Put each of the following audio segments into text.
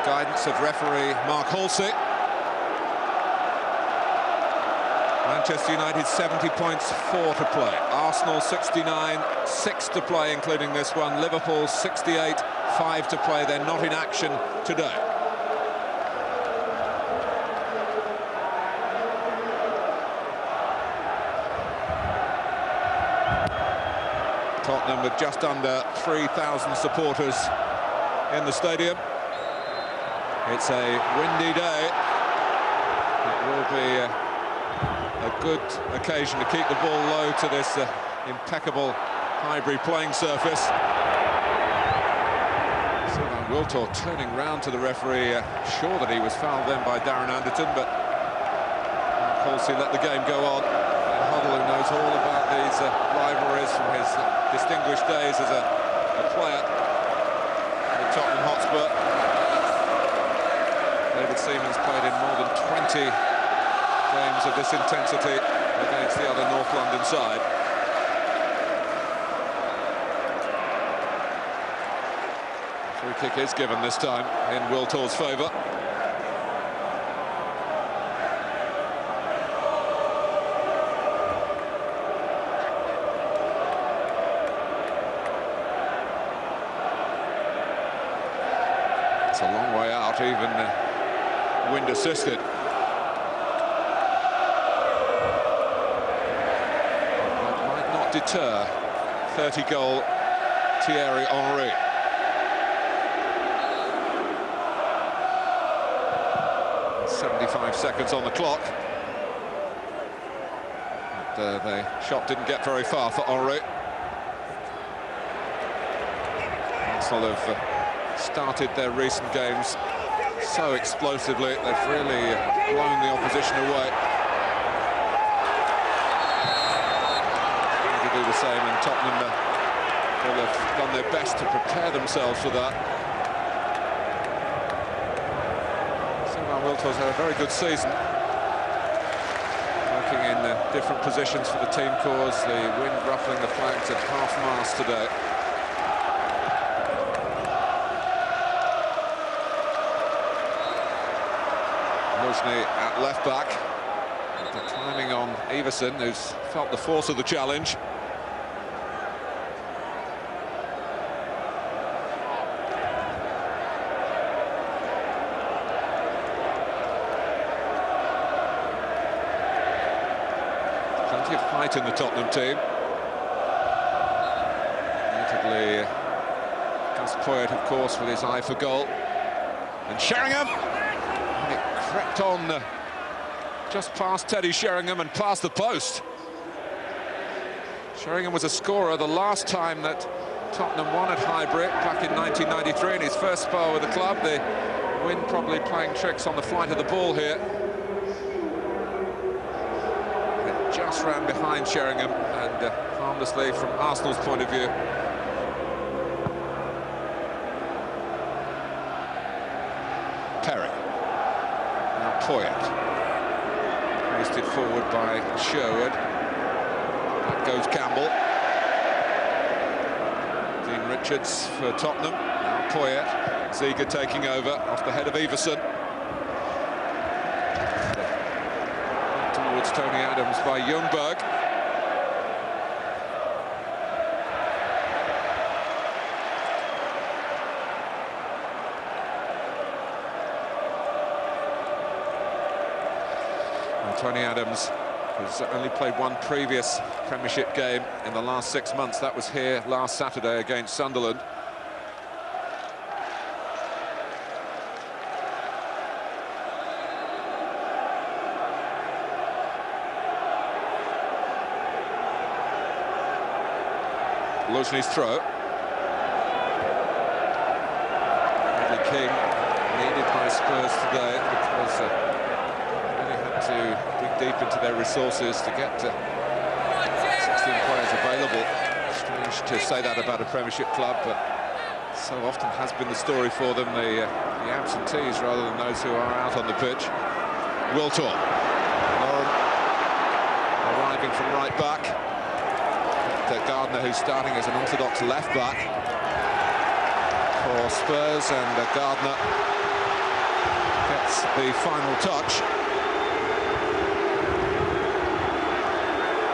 Guidance of referee Mark Halsey. Manchester United 70 points, 4 to play. Arsenal 69, 6 to play, including this one. Liverpool 68, 5 to play. They're not in action today. Tottenham with just under 3,000 supporters in the stadium. It's a windy day. It will be a good occasion to keep the ball low to this impeccable Highbury playing surface. Sylvain Wiltord turning round to the referee, sure that he was fouled then by Darren Anderton, but Halsey let the game go on. And Huddle, who knows all about these rivalries from his distinguished days as a player at Tottenham Hotspur. David Seaman's played in more than 20 games of this intensity against the other North London side. Free kick is given this time in Wiltord's favour. It's a long way out, even wind assisted. That might not deter 30-goal Thierry Henry. .75 seconds on the clock. But the shot didn't get very far for Henry. Arsenal have started their recent games so explosively, they've really blown the opposition away. Trying to do the same, and Tottenham will have done their best to prepare themselves for that. Sylvain Wiltord's had a very good season, working in different positions for the team cause. The wind ruffling the flags at half-mast today. At left back, after climbing on Everson, who's felt the force of the challenge. Plenty of height in the Tottenham team. Notably, Gus Poyet, of course, with his eye for goal. And Sheringham! Crept on just past Teddy Sheringham and past the post. Sheringham was a scorer the last time that Tottenham won at Highbury back in 1993 in his first spell with the club. The wind probably playing tricks on the flight of the ball here. It just ran behind Sheringham and harmlessly from Arsenal's point of view. Perry. Poyet. Hoisted forward by Sherwood. Back goes Campbell. Dean Richards for Tottenham. Now Poyet. Ziege taking over off the head of Everson. Towards Tony Adams by Ljungberg. Tony Adams has only played one previous Premiership game in the last 6 months. That was here last Saturday against Sunderland. Luzhny's throw. King needed by Spurs today because they really had to dig deep into their resources to get 16 players available. Strange to say that about a Premiership club, but so often has been the story for them, the absentees rather than those who are out on the pitch. Wiltor. Lauren arriving from right back. Gardner, who's starting as an orthodox left back for Spurs, and Gardner gets the final touch.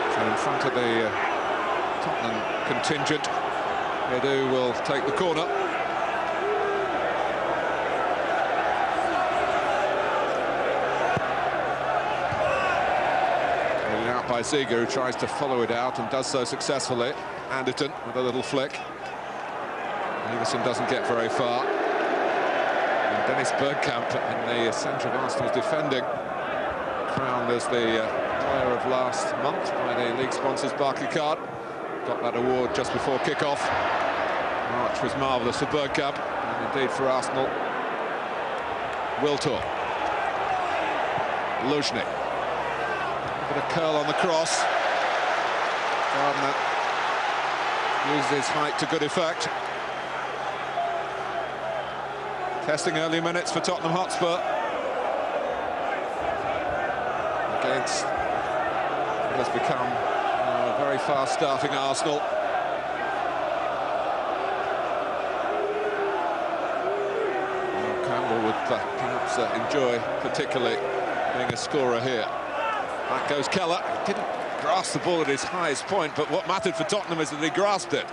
So in front of the Tottenham contingent, Edu will take the corner. Headed out by Ziege, who tries to follow it out and does so successfully. Anderton with a little flick. Iversen doesn't get very far. And Dennis Bergkamp in the centre of Arsenal's defending, crowned as the player of last month by the league sponsors Barclaycard. Got that award just before kick-off. March was marvellous for Bergkamp, and indeed for Arsenal. Wiltor. Luzhny. A bit of curl on the cross. Gardner uses his height to good effect. Testing early minutes for Tottenham Hotspur against what has become a very fast-starting Arsenal. Campbell would perhaps enjoy particularly being a scorer here. Back goes Keller. He didn't grasp the ball at his highest point, but what mattered for Tottenham is that he grasped it.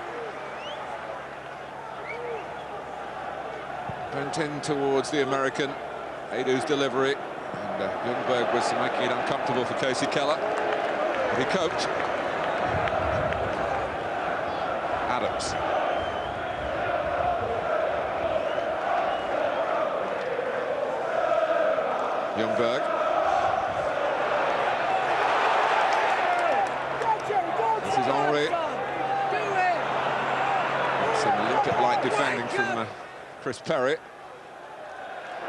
Bent in towards the American. Edu's delivery, and Ljungberg was making it uncomfortable for Casey Keller, but he coped. Adams. Ljungberg. This is Henry. Some Olympic-like defending from Chris Perry.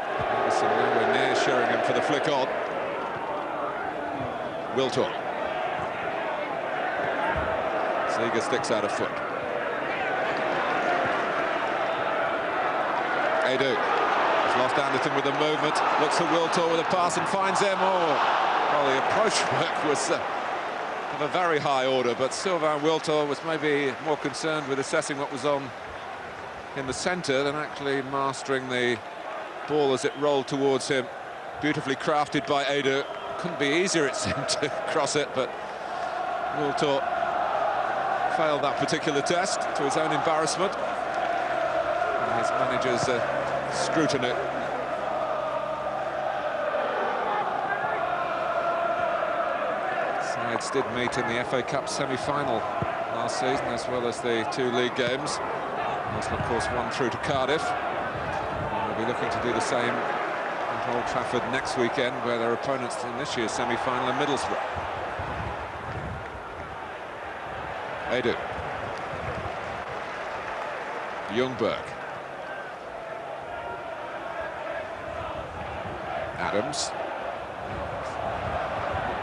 Iversen nowhere near Sheringham for the flick on. Wiltor. Ziege sticks out a foot. Edu has lost Anderton with a movement. Looks for Wiltor with a pass and finds him. Oh, well, the approach work was of a very high order, but Sylvain Wiltor was maybe more concerned with assessing what was on in the centre than actually mastering the ball as it rolled towards him. Beautifully crafted by Edu. Couldn't be easier, it seemed, to cross it, but Wiltor failed that particular test to his own embarrassment and his manager's scrutiny. Sides did meet in the FA Cup semi-final last season, as well as the 2 league games. Arsenal, of course, won through to Cardiff. And we'll be looking to do the same at Old Trafford next weekend, where their opponents in this year's semi-final are Middlesbrough. Edu. Ljungberg. Adams.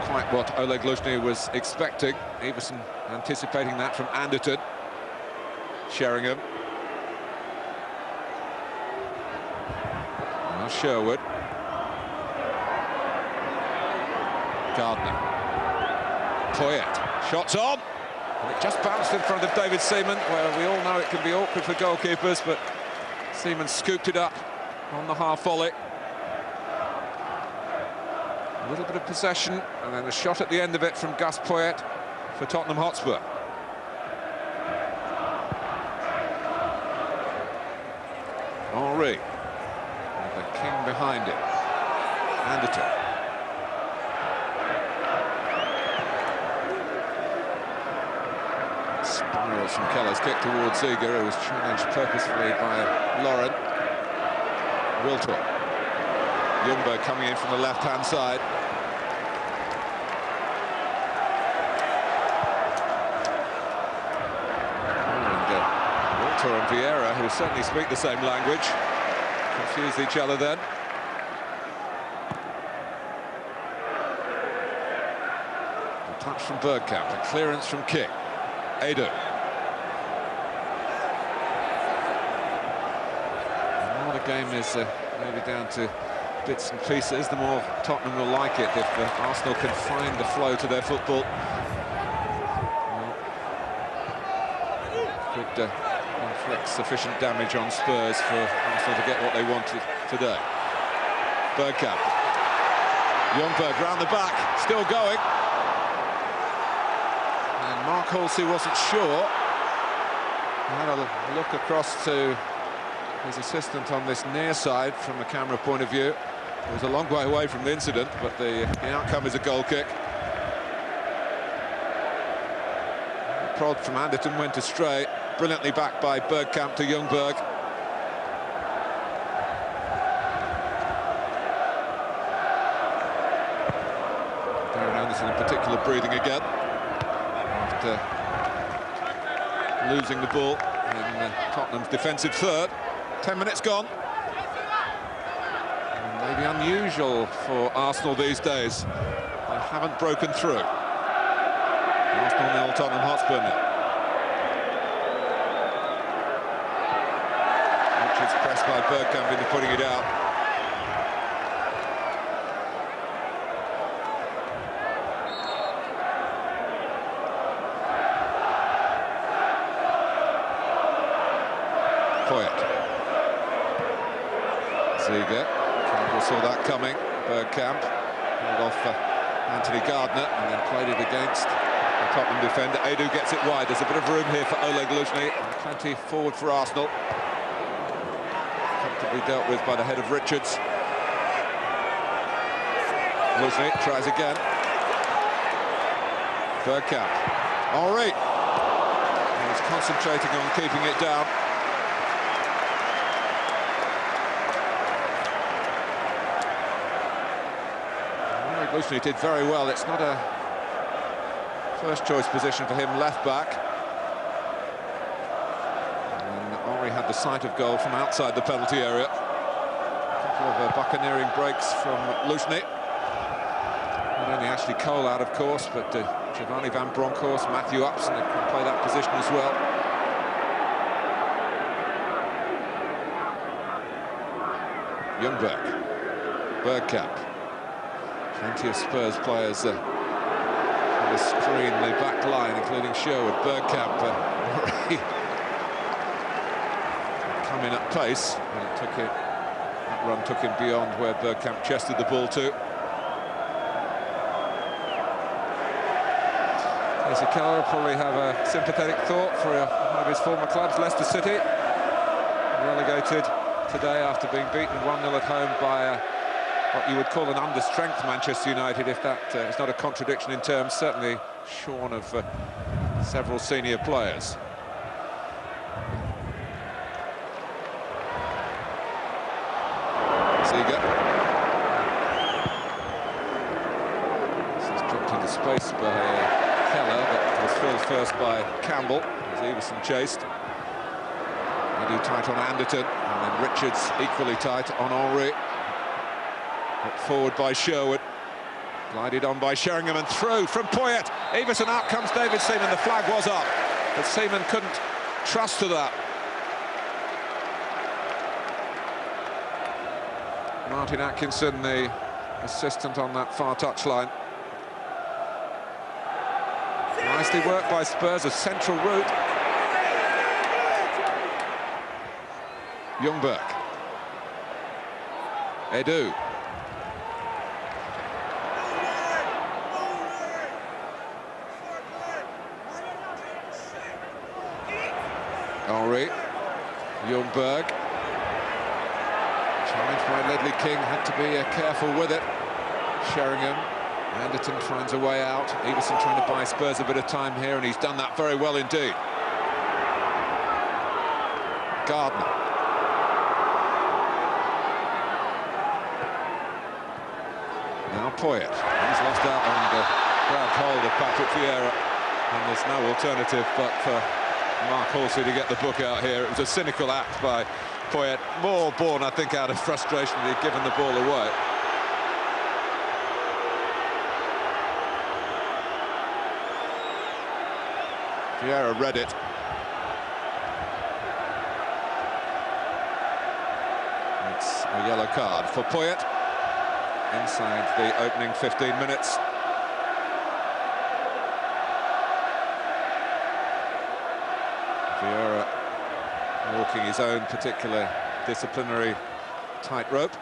Not quite what Oleg Luzhny was expecting. Iversen anticipating that from Anderton. Sheringham. Now Sherwood. Gardner. Poyet. Shots on. And it just bounced in front of David Seaman, where we all know it can be awkward for goalkeepers, but Seaman scooped it up on the half volley. A little bit of possession, and then a shot at the end of it from Gus Poyet for Tottenham Hotspur. Henry, with the king behind him. Anderton. Spirals from Keller's kick towards Ziege, who was challenged purposefully by Lauren. Wiltor. Ljungberg coming in from the left-hand side. Salvatore and Vieira, who certainly speak the same language, confused each other then. A touch from Bergkamp, a clearance from King. Edu. The more the game is maybe down to bits and pieces, the more Tottenham will like it if Arsenal can find the flow to their football. Could inflict sufficient damage on Spurs for Arsenal to get what they wanted today. Bergkamp. Ljungberg round the back, still going. And Mark Halsey wasn't sure. He had a look across to his assistant on this near side from a camera point of view. It was a long way away from the incident, but the outcome is a goal kick. The prod from Anderton went astray. Brilliantly backed by Bergkamp to Ljungberg. Darren Anderson in particular breathing again after losing the ball in Tottenham's defensive third. 10 minutes gone. And maybe unusual for Arsenal these days. They haven't broken through. Arsenal 0, Tottenham Hotspur 0. Pressed by Bergkamp into putting it out. Poyet. Ziege. Campbell saw that coming. Bergkamp held off Anthony Gardner and then played it against the Tottenham defender. Edu gets it wide. There's a bit of room here for Oleg Luzhny. Plenty forward for Arsenal. Comfortably dealt with by the head of Richards. Luzhny tries again. Bergkamp. Henry. He's concentrating on keeping it down. Luzhny did very well. It's not a first choice position for him, left back. And Henry had the sight of goal from outside the penalty area. A couple of buccaneering breaks from Luzhny. Not only Ashley Cole out, of course, but Giovanni Van Bronckhorst, Matthew Upson can play that position as well. Ljungberg. Bergkamp. Plenty of Spurs players on the screen, the back line, including Sherwood. Bergkamp coming at pace, and that run took him beyond where Bergkamp chested the ball to. Jesse Keller will probably have a sympathetic thought for one of his former clubs, Leicester City, relegated today after being beaten 1-0 at home by what you would call an understrength Manchester United, if that is not a contradiction in terms, certainly shorn of several senior players. Ziege. This is dropped into space by Keller, but was filled first by Campbell, as Everson chased. Edu tight on Anderton, and then Richards equally tight on Henry. Put forward by Sherwood, glided on by Sheringham and through from Poyet. Everson out comes David Seaman. The flag was up, but Seaman couldn't trust to that. Martin Atkinson, the assistant on that far touchline. Nicely worked by Spurs, a central route. Ljungberg. Edu. Henry, Ljungberg, challenged by Ledley King, had to be careful with it. Sheringham, Anderton finds a way out. Everson trying to buy Spurs a bit of time here, and he's done that very well indeed. Gardner. Now Poyet. He's lost out on the grabbed hold of Patrick Vieira, and there's no alternative but for Mark Halsey to get the book out here. It was a cynical act by Poyet, more born, I think, out of frustration that he'd given the ball away. Vieira read it. It's a yellow card for Poyet inside the opening 15 minutes. Vieira walking his own particular disciplinary tightrope.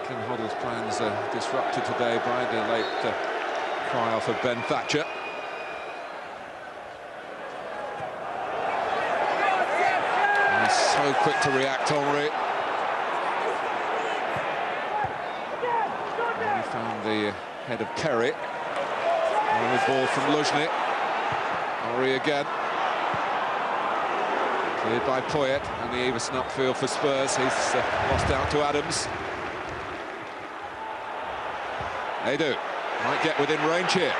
King Hoddle's plans are disrupted today by the late cry off of Ben Thatcher. And he's so quick to react, Henry. And he found the head of Perry. And the ball from Luzhny. Henry again. Cleared by Poyet, and the Everson upfield for Spurs. He's lost out to Adams. They do. Might get within range here.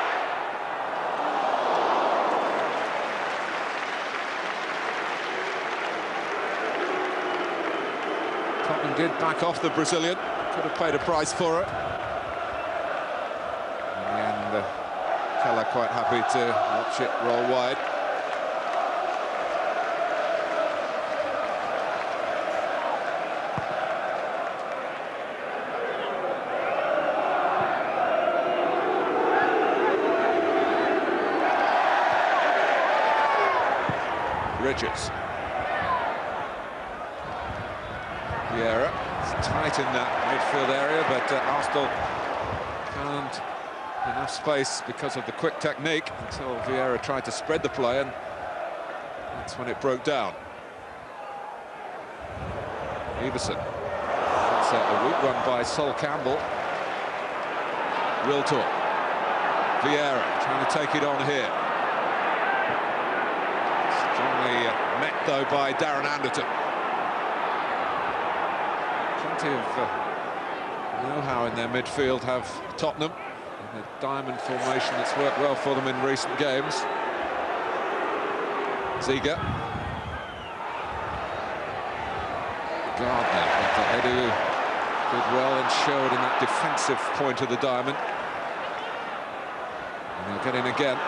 Tottenham did back off the Brazilian. Could have paid a price for it. In the end, Keller quite happy to watch it roll wide. Richards. Vieira. It's tight in that midfield area, but Arsenal found enough space because of the quick technique until Vieira tried to spread the play, and that's when it broke down. Everson. That's a weak one by Sol Campbell. Wiltor. Vieira trying to take it on here. Strongly met, though, by Darren Anderton. Plenty of know-how in their midfield have Tottenham. In a diamond formation that's worked well for them in recent games. Ziga. Gardner, but Edu did well and showed in that defensive point of the diamond. And they'll get in again.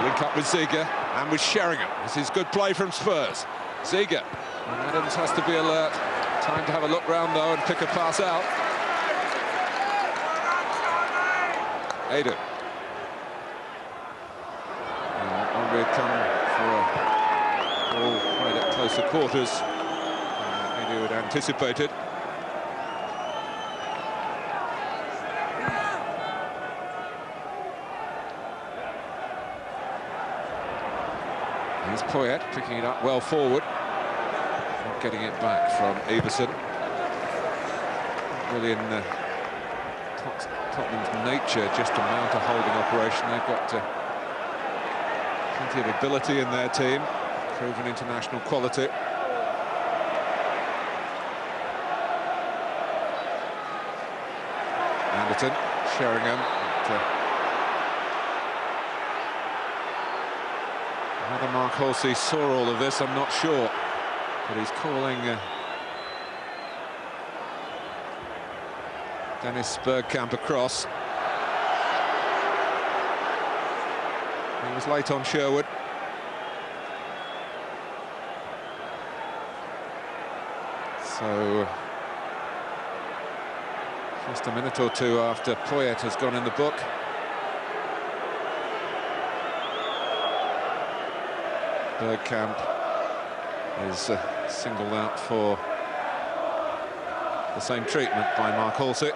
Link up with Ziga and with Sheringham. This is good play from Spurs. Ziga. And Adams has to be alert. Time to have a look round, though, and pick a pass out. Edu. Henry come for a ball quite at closer quarters. Edu had anticipated. Here's Poyet picking it up well forward. Not getting it back from Everson. Really in Tottenham's nature just to mount a holding operation. They've got plenty of ability in their team, proven international quality. Anderton, Sheringham. Whether Mark Halsey saw all of this, I'm not sure, but he's calling Dennis Bergkamp across. He was late on Sherwood. So just a minute or two after Poyet has gone in the book. Bergkamp is singled out for the same treatment by Mark Halsey.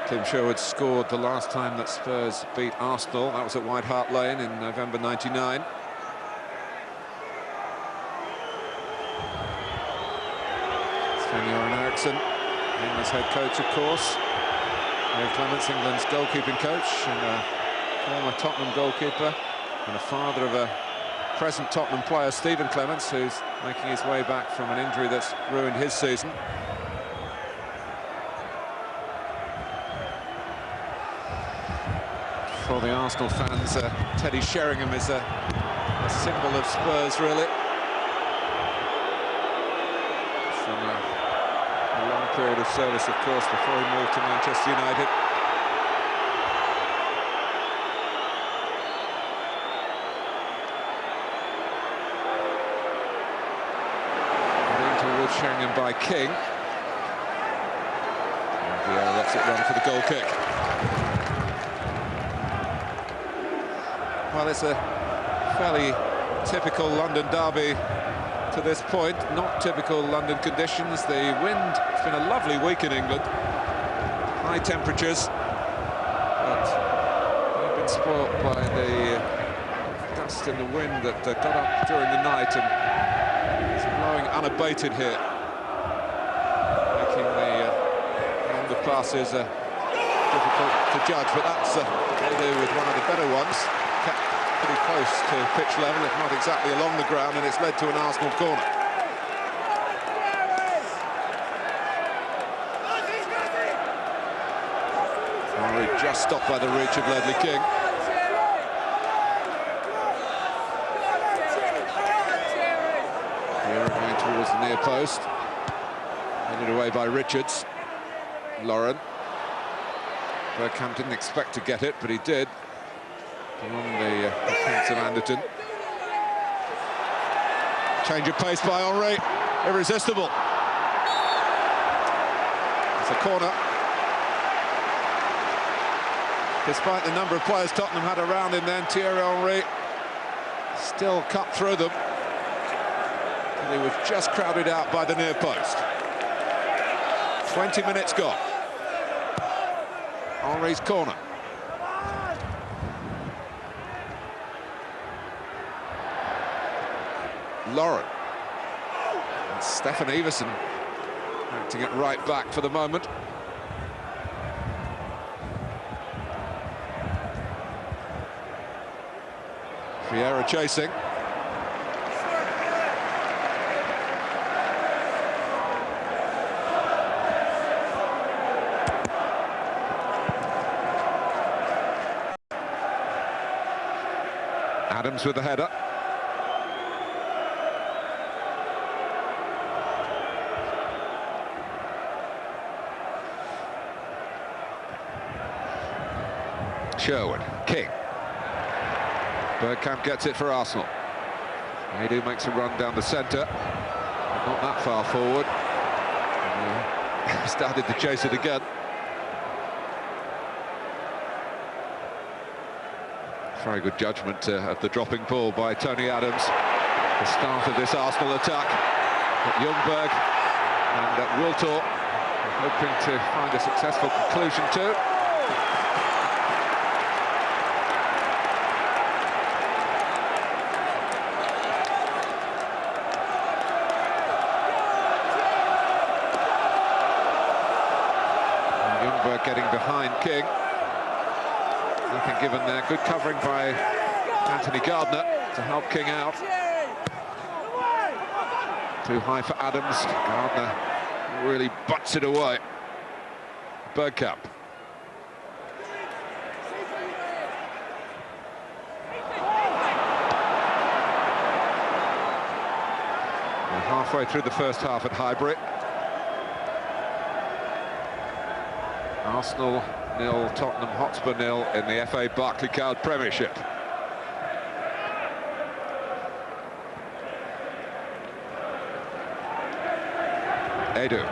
Tim Sherwood scored the last time that Spurs beat Arsenal. That was at White Hart Lane in November '99. Sven-Göran Eriksson, England's head coach, of course. Ray Clements, England's goalkeeping coach, and a former Tottenham goalkeeper, and a father of a present Tottenham player Stephen Clements, who's making his way back from an injury that's ruined his season. For the Arsenal fans, Teddy Sheringham is a symbol of Spurs, really. From a long period of service, of course, before he moved to Manchester United. Sheringham by King. And Vieira lets it run for the goal kick. Well, it's a fairly typical London derby to this point. Not typical London conditions. The wind, it's been a lovely week in England. High temperatures. But they've been spoilt by the dust and the wind that got up during the night, and it's blowing unabated here, making the longer passes difficult to judge, but that's they do with one of the better ones, kept pretty close to pitch level, if not exactly along the ground, and it's led to an Arsenal corner. Henry just stopped by the reach of Ledley King. Going towards the near post, headed away by Richards. Lauren. Bergkamp didn't expect to get it, but he did. Beyond the defence of Anderton. Change of pace by Henry, irresistible. It's a corner. Despite the number of players Tottenham had around him then, Thierry Henry still cut through them. He was just crowded out by the near post. 20 minutes gone. Henry's corner. Lauren. And Stefan Everson acting it right back for the moment. Vieira chasing. Adams with the header. Sherwood, King. Bergkamp gets it for Arsenal. Edu makes a run down the centre, but not that far forward. And, started to chase it again. Very good judgment of the dropping ball by Tony Adams. The start of this Arsenal attack. Ljungberg and Wiltor hoping to find a successful conclusion too. And Ljungberg getting behind King. Nothing given there. Good covering by Anthony Gardner to help King out. Too high for Adams. Gardner really butts it away. Bergkamp. We're halfway through the first half at Highbury. Arsenal 0, Tottenham Hotspur 0 in the FA Barclaycard Premiership. Edu.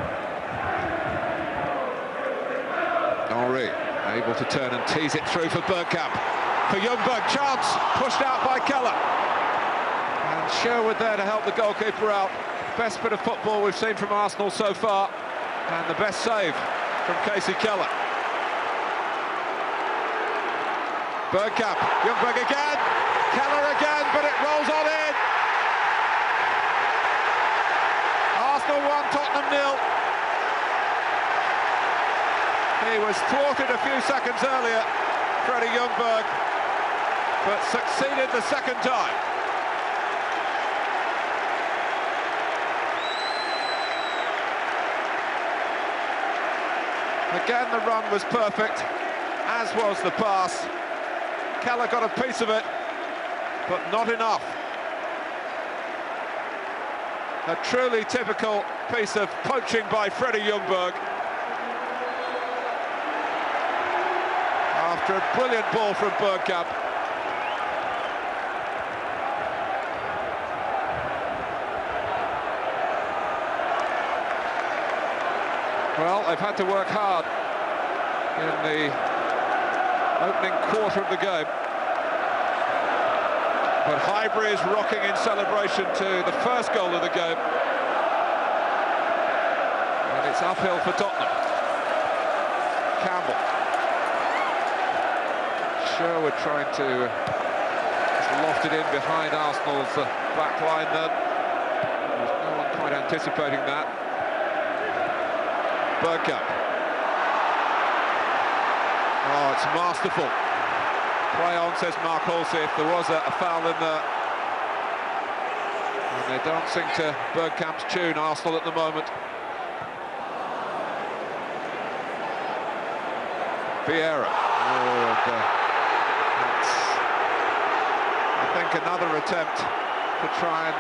Henry able to turn and tease it through for Bergkamp. For Ljungberg, chance pushed out by Keller. And Sherwood there to help the goalkeeper out. Best bit of football we've seen from Arsenal so far, and the best save from Casey Keller. Bergkamp, Ljungberg again, Keller again, but it rolls on in. Arsenal 1, Tottenham 0. He was thwarted a few seconds earlier, Freddie Ljungberg, but succeeded the second time. Again, the run was perfect, as was the pass. Keller got a piece of it, but not enough. A truly typical piece of poaching by Freddie Ljungberg. After a brilliant ball from Bergkamp. Well, they've had to work hard in the opening quarter of the game. But Highbury is rocking in celebration to the first goal of the game. And it's uphill for Tottenham. Campbell. Sherwood trying to loft it in behind Arsenal's back line then. There's no one quite anticipating that. Bergkamp. Oh, it's masterful. Play on, says Mark Halsey, if there was a foul in there. And they don't sing to Bergkamp's tune, Arsenal, at the moment. Vieira. That's, I think, another attempt to try and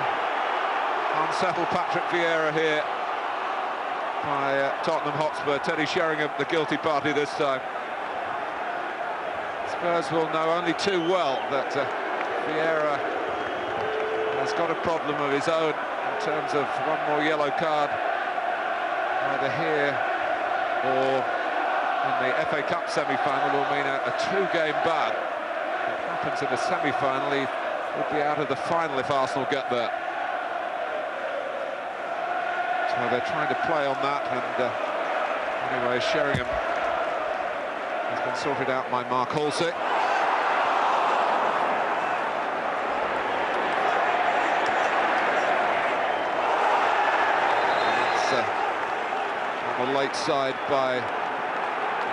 unsettle Patrick Vieira here by Tottenham Hotspur. Teddy Sheringham, the guilty party this time. Spurs will know only too well that Vieira has got a problem of his own in terms of one more yellow card, either here or in the FA Cup semi-final will mean a two-game ban. If it happens in the semi-final, he would be out of the final if Arsenal get there. So they're trying to play on that, and anyway, Sheringham has been sorted out by Mark Halsey. It's on the late side by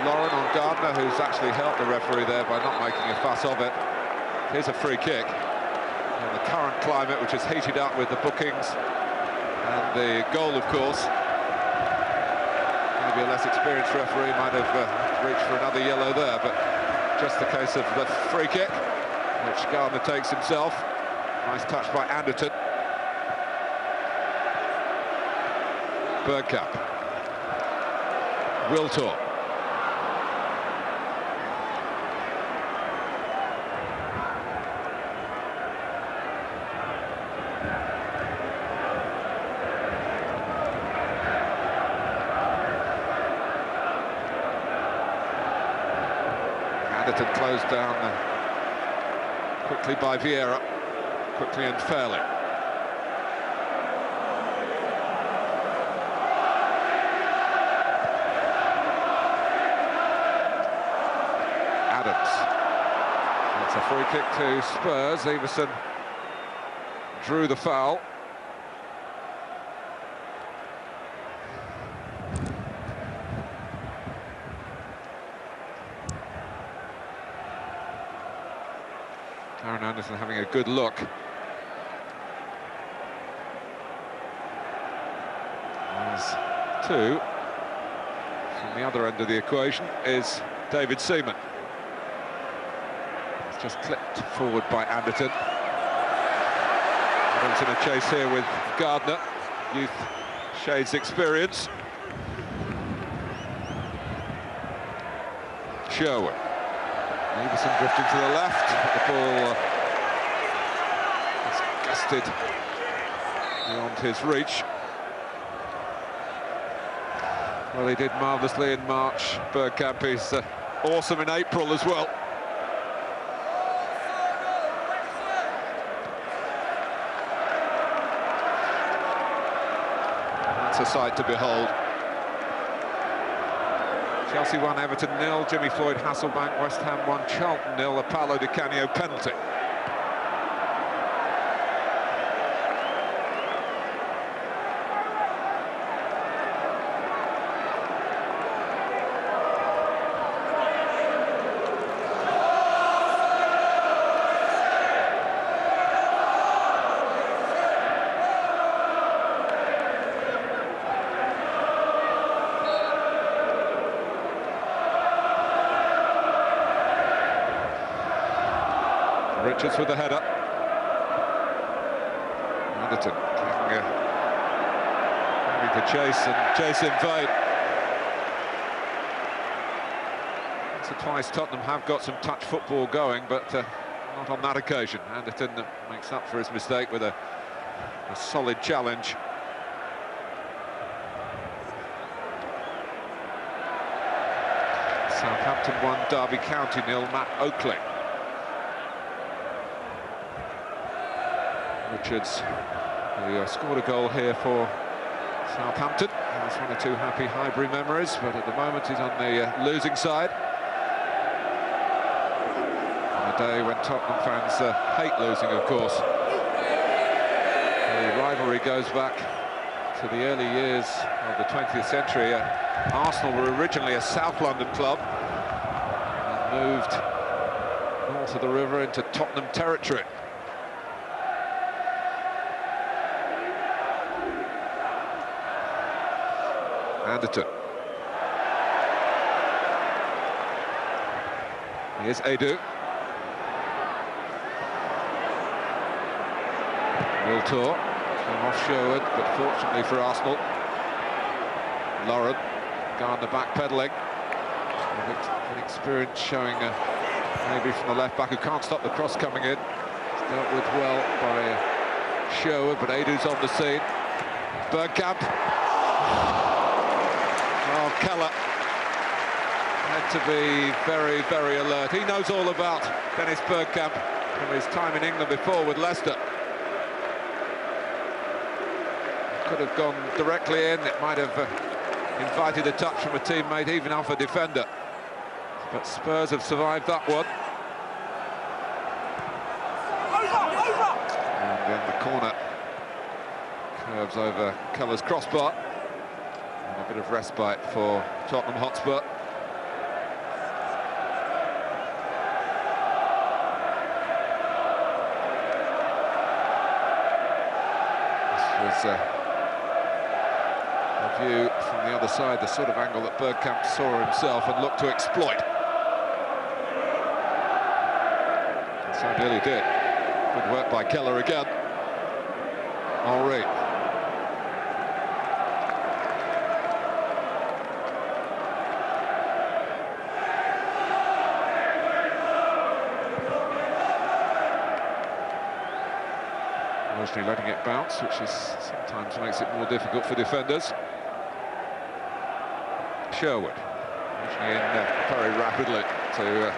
Lauren on Gardner, who's actually helped the referee there by not making a fuss of it. Here's a free kick. In the current climate, which is heated up with the bookings and the goal, of course, maybe a less experienced referee might have reached for another yellow there, but just the case of the free kick, which Gardner takes himself. Nice touch by Anderton. Bergkamp. Wiltor. Anderton closed down quickly by Vieira, quickly and fairly. Adams. It's a free kick to Spurs. Everson drew the foul. Darren Anderson having a good look. There's two. From the other end of the equation is David Seaman. It's just clipped forward by Anderton. Anderton in a chase here with Gardner. Youth shades experience. Sherwood. Everson drifting to the left, but the ball is gusted beyond his reach. Well, he did marvellously in March. Bergkamp is awesome in April as well. That's a sight to behold. Chelsea 1, Everton 0, Jimmy Floyd, Hasselbank, West Ham 1, Charlton 0, a Paolo Di Canio penalty. Richards with the header. Anderton having to chase in vain. Once or twice Tottenham have got some touch football going, but not on that occasion. Anderton makes up for his mistake with a solid challenge. Southampton 1, Derby County 0, Matt Oakley. Richards, who scored a goal here for Southampton. Has one or two happy Highbury memories, but at the moment he's on the losing side. On a day when Tottenham fans hate losing, of course. The rivalry goes back to the early years of the 20th century. Arsenal were originally a South London club and moved north of the river into Tottenham territory. Anderton. Here's Edu. Wiltor came off Sherwood, but fortunately for Arsenal, Lauren Gardner backpedaling. An experience showing maybe from the left back who can't stop the cross coming in. It's dealt with well by Sherwood, but Edu's on the scene. Bergkamp. Oh, Keller had to be very, very alert. He knows all about Dennis Bergkamp from his time in England before with Leicester. Could have gone directly in. It might have invited a touch from a teammate, even off a defender. But Spurs have survived that one. And then the corner curves over Keller's crossbar. And a bit of respite for Tottenham Hotspur. This was a view from the other side, the sort of angle that Bergkamp saw himself and looked to exploit. And so nearly did. Good work by Keller again. Henry. Mostly letting it bounce, which is sometimes makes it more difficult for defenders. Sherwood, pushing in very rapidly to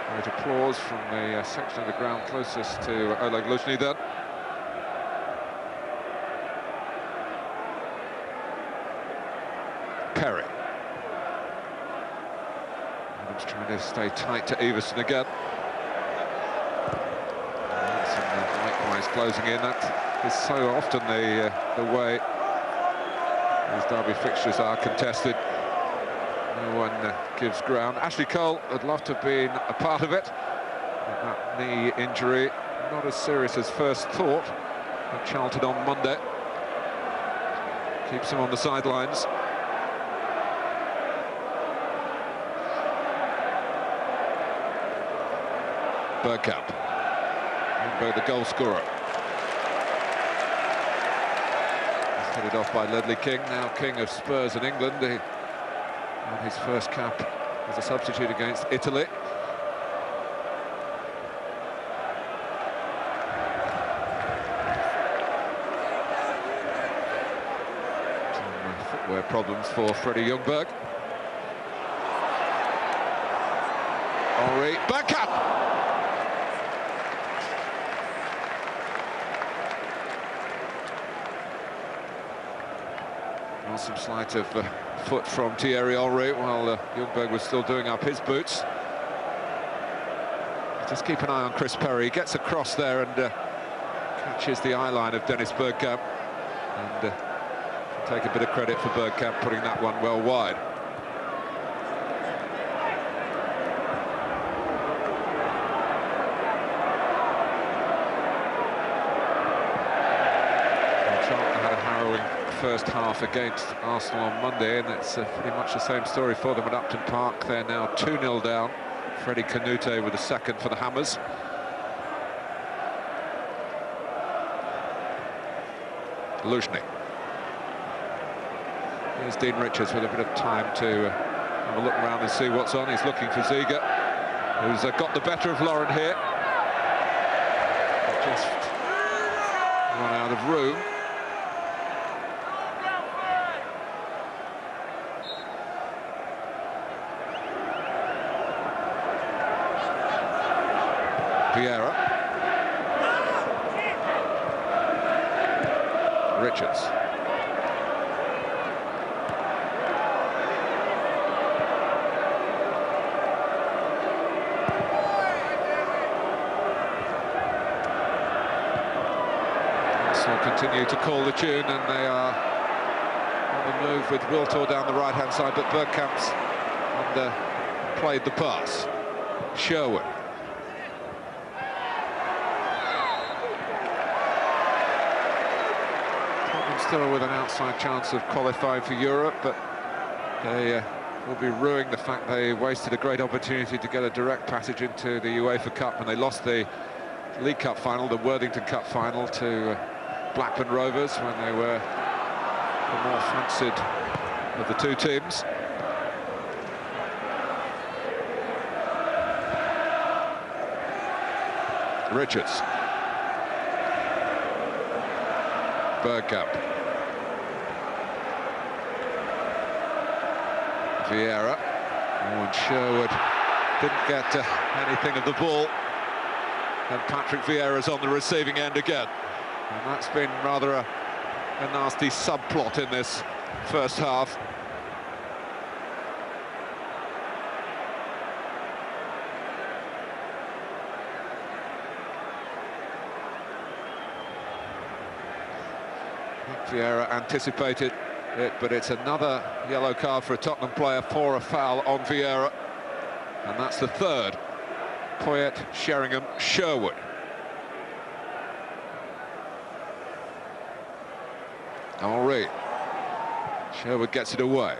great applause from the section of the ground closest to Oleg Luzhny then. Perry. Adams trying to stay tight to Everson again. Likewise closing in. That is so often the way these derby fixtures are contested. No one gives ground. Ashley Cole would love to have been a part of it. That knee injury, not as serious as first thought at Charlton on Monday. Keeps him on the sidelines. Bergkamp. Lundberg, the goal scorer. He's headed off by Ledley King, now king of Spurs in England. He won his first cap as a substitute against Italy. Some footwear problems for Freddie Ljungberg. Henry, Bergkamp! Some sleight of foot from Thierry Henry while Ljungberg was still doing up his boots. Just keep an eye on Chris Perry. He gets across there and catches the eye line of Dennis Bergkamp, and take a bit of credit for Bergkamp putting that one well wide. Charlton had a harrowing first half against Arsenal on Monday, and it's pretty much the same story for them at Upton Park. They're now 2-0 down Freddie Canute with the second for the Hammers. Luzhny. Here's Dean Richards with a bit of time to have a look around and see what's on. He's looking for Ziga, who's got the better of Lauren here. Just run out of room. Vieira. Richards. Arsenal continue to call the tune, and they are on the move with Wiltor down the right-hand side, but Bergkamp's played the pass. Sherwood. Still with an outside chance of qualifying for Europe, but they will be ruining the fact they wasted a great opportunity to get a direct passage into the UEFA Cup, and they lost the League Cup final, the Worthington Cup final, to Blackburn Rovers when they were the more fancied of the two teams. Richards. Bergkamp. Vieira. Oh, and Sherwood didn't get anything of the ball. And Patrick Vieira's on the receiving end again. And that's been rather a nasty subplot in this first half. Vieira anticipated it, but it's another yellow card for a Tottenham player for a foul on Vieira, and that's the third. Poyet, Sheringham, Sherwood. Henry. Sherwood gets it away.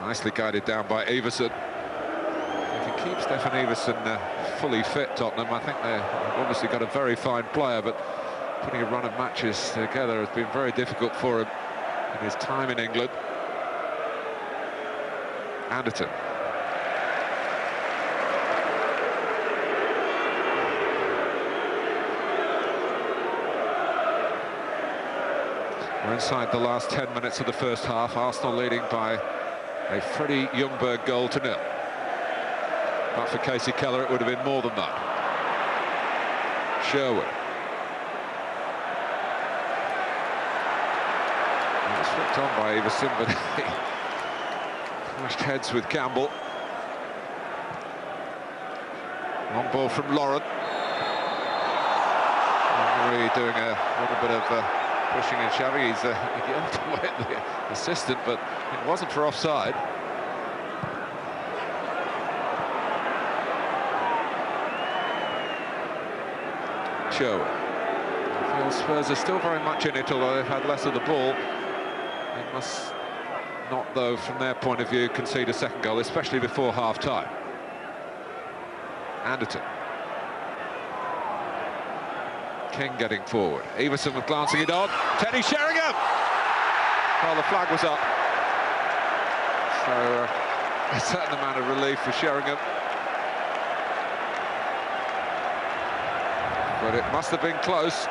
Nicely guided down by Everson. If he keeps Stefan Everson fully fit, Tottenham, I think they've obviously got a very fine player, but putting a run of matches together has been very difficult for him in his time in England. Anderton. We're inside the last 10 minutes of the first half. Arsenal leading by a Freddie Ljungberg goal to nil. But for Casey Keller, it would have been more than that. Sherwood. Flicked on by Everson, but he clashed heads with Campbell. Long ball from Lauren. Henry doing a little bit of pushing and shoving. He's yelled away at the assistant, but it wasn't for offside. Sherwood. I feel Spurs are still very much in it, although they've had less of the ball. They must not, though, from their point of view, concede a second goal, especially before half-time. Anderton. King getting forward. Everson was glancing it on. Teddy Sheringham! Well, the flag was up. So, a certain amount of relief for Sheringham. But it must have been close.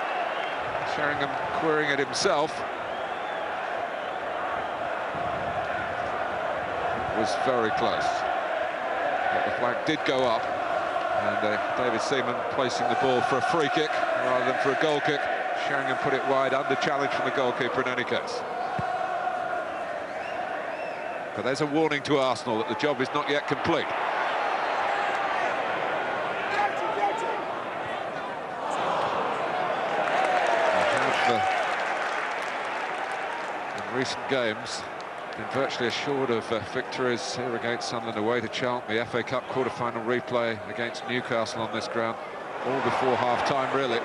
Sheringham querying it himself. Was very close, but the flag did go up, and David Seaman placing the ball for a free kick rather than for a goal kick. Sheringham put it wide, under challenge from the goalkeeper in any case. But there's a warning to Arsenal that the job is not yet complete. They have, in recent games, been virtually assured of victories here against Sunderland away to Charlton, the FA Cup quarter-final replay against Newcastle on this ground, all before half-time, really.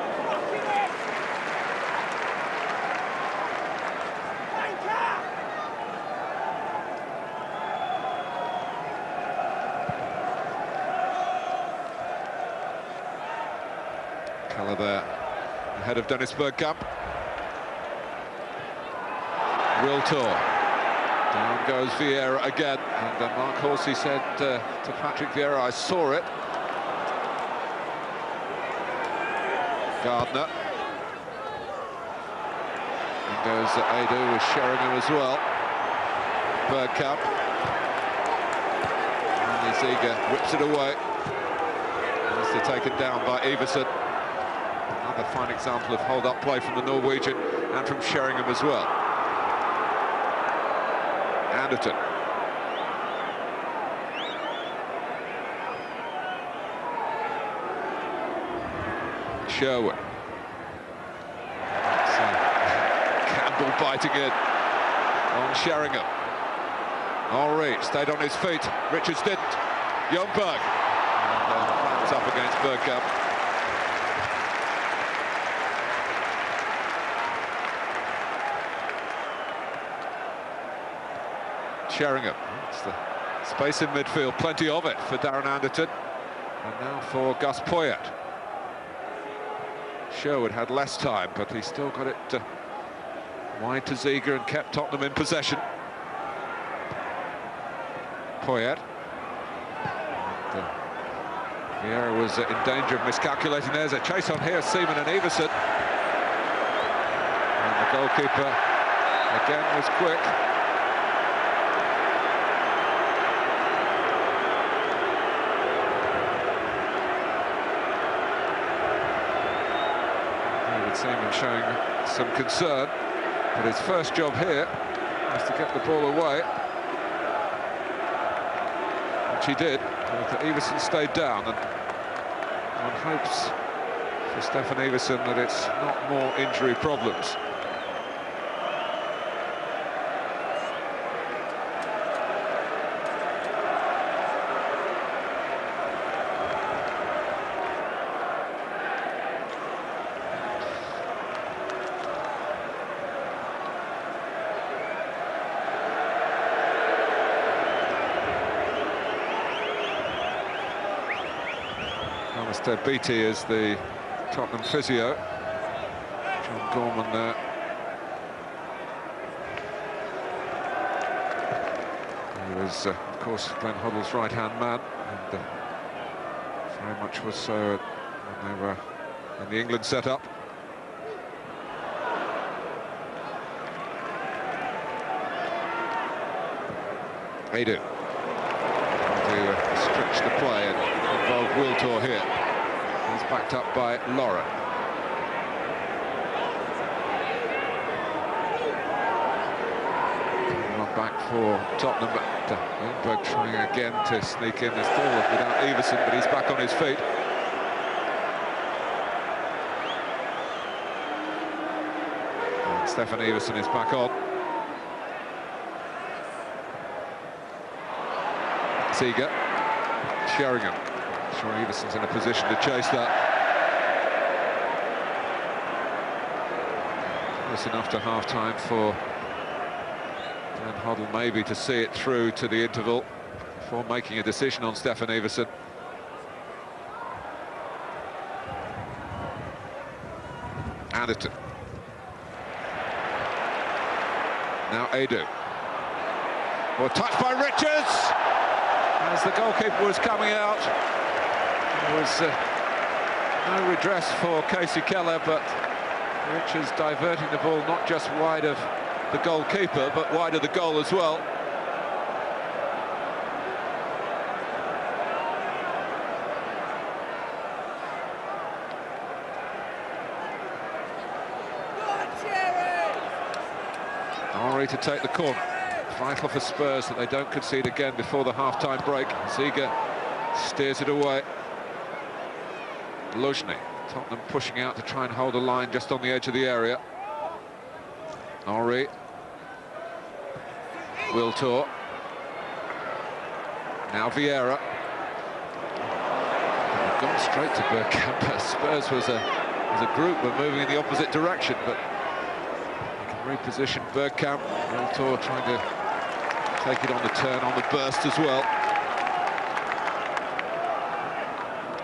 Keller there, ahead of Dennis Bergkamp. Wiltor. Down goes Vieira again, and Mark Horsey said to Patrick Vieira, "I saw it." Gardner. And goes Adu with Sheringham as well. Bergkamp. And Ziege whips it away. As they're taken down by Iversen. Another fine example of hold-up play from the Norwegian and from Sheringham as well. Anderton. Sherwood. Campbell biting in on Sheringham. Henry stayed on his feet. Richards didn't. Ljungberg. Flags up against Bergkamp. Sheringham. It's the space in midfield, plenty of it for Darren Anderton. And now for Gus Poyet. Sherwood had less time, but he still got it wide to Ziege and kept Tottenham in possession. Poyet. Vieira was in danger of miscalculating. There's a chase on here, Seaman and Iversen. And the goalkeeper again was quick. Seaman showing some concern, but his first job here was to get the ball away, which he did. But Iversen stayed down, and one hopes for Stefan Iversen that it's not more injury problems. Ted Beattie is the Tottenham physio. John Gorman there. He was, of course, Glenn Hoddle's right-hand man, and very much was so when they were in the England setup. Adu to stretch the play and involve Wiltor here. He's backed up by Lauren. One back for Tottenham, but Ljungberg trying again to sneak in this ball without Iversen, but he's back on his feet. And Stefan Iversen is back on. Ziege. Sheringham. Sure, Iversen's in a position to chase that. Close enough to half-time for Glenn Hoddle maybe to see it through to the interval before making a decision on Stefan Iversen. Anderton. Now Adu. Well, touched by Richards! As the goalkeeper was coming out. There was no redress for Casey Keller, but Richards diverting the ball not just wide of the goalkeeper, but wide of the goal as well. Henry to take the corner. Vital for Spurs that they don't concede again before the half-time break. Ziege steers it away. Luzhny, Tottenham pushing out to try and hold a line just on the edge of the area. Henry. Wiltor. Now Vieira. They've gone straight to Bergkamp. Spurs was a group were moving in the opposite direction, but they can reposition Bergkamp. Wiltor trying to take it on the turn, on the burst as well.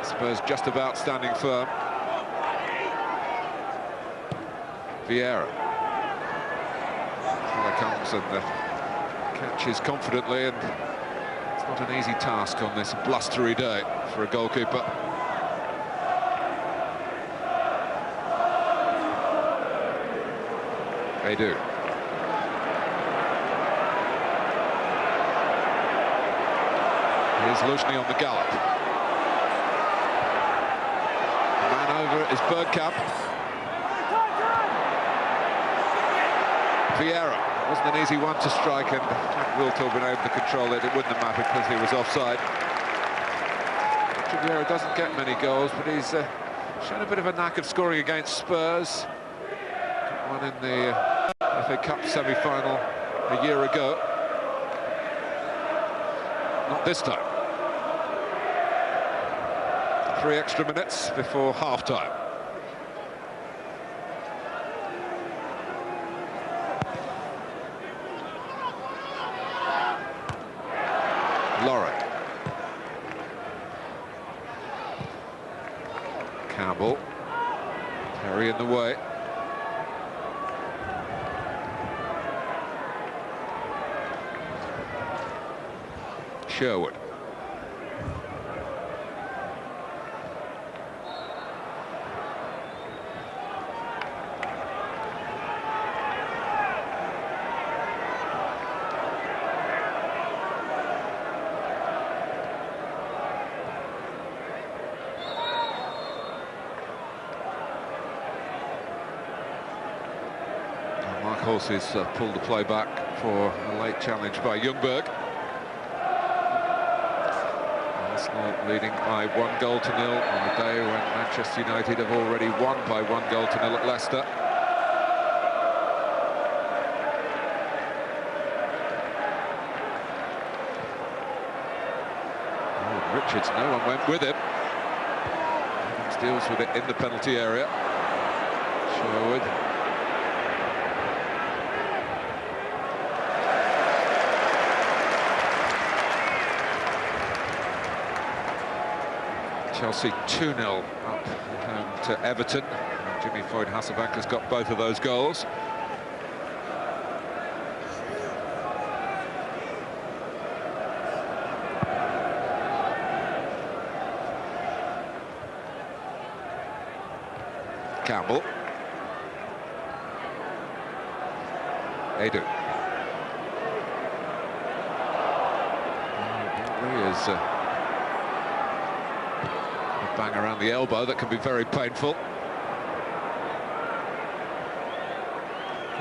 Spurs just about standing firm. Vieira. Fella comes and catches confidently, and it's not an easy task on this blustery day for a goalkeeper. They do. Here's Luzhny on the gallop. The man over is Bergkamp. Vieira. It wasn't an easy one to strike, and had Wiltor been able to control it, it wouldn't have mattered because he was offside. Vieira doesn't get many goals, but he's shown a bit of a knack of scoring against Spurs. Got one in the FA Cup semi-final a year ago. Not this time. 3 extra minutes before half-time. Lauren. Campbell. Terry in the way. Sherwood. Mark Horses pulled the play back for a late challenge by Ljungberg. Arsenal leading by 1-0 on a day when Manchester United have already won by 1-0 at Leicester. Oh, Richards, no one went with him. Adams deals with it in the penalty area. Sherwood. Chelsea 2-0 up home to Everton. Jimmy Floyd-Hasselbank has got both of those goals. Campbell. Edu. There is bang around the elbow that can be very painful.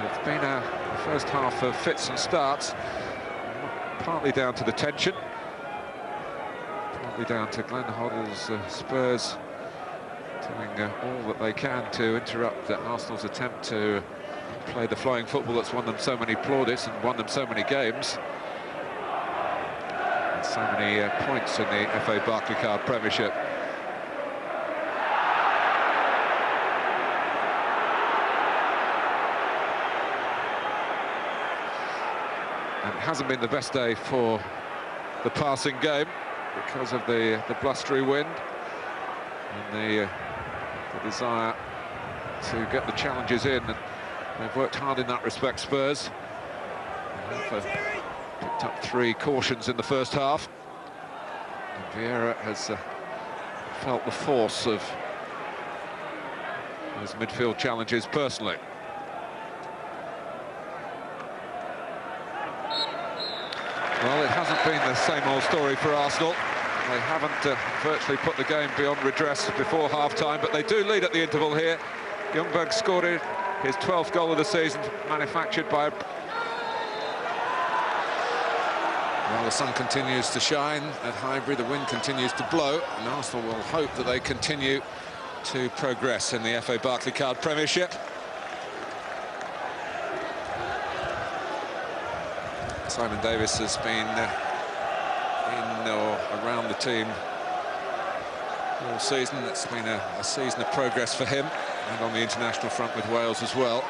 It's been a first half of fits and starts, partly down to the tension, partly down to Glenn Hoddle's Spurs doing all that they can to interrupt Arsenal's attempt to play the flowing football that's won them so many plaudits and won them so many games. And so many points in the FA Barclaycard Premiership. And it hasn't been the best day for the passing game because of the blustery wind and the desire to get the challenges in. And they've worked hard in that respect, Spurs. They've picked up 3 cautions in the first half. And Vieira has felt the force of those midfield challenges personally. Well, it hasn't been the same old story for Arsenal. They haven't virtually put the game beyond redress before half-time, but they do lead at the interval here. Ljungberg scored his 12th goal of the season, manufactured by... Well, the sun continues to shine at Highbury, the wind continues to blow, and Arsenal will hope that they continue to progress in the FA Barclaycard Premiership. Simon Davis has been in or around the team all season. It's been a season of progress for him, and on the international front with Wales as well.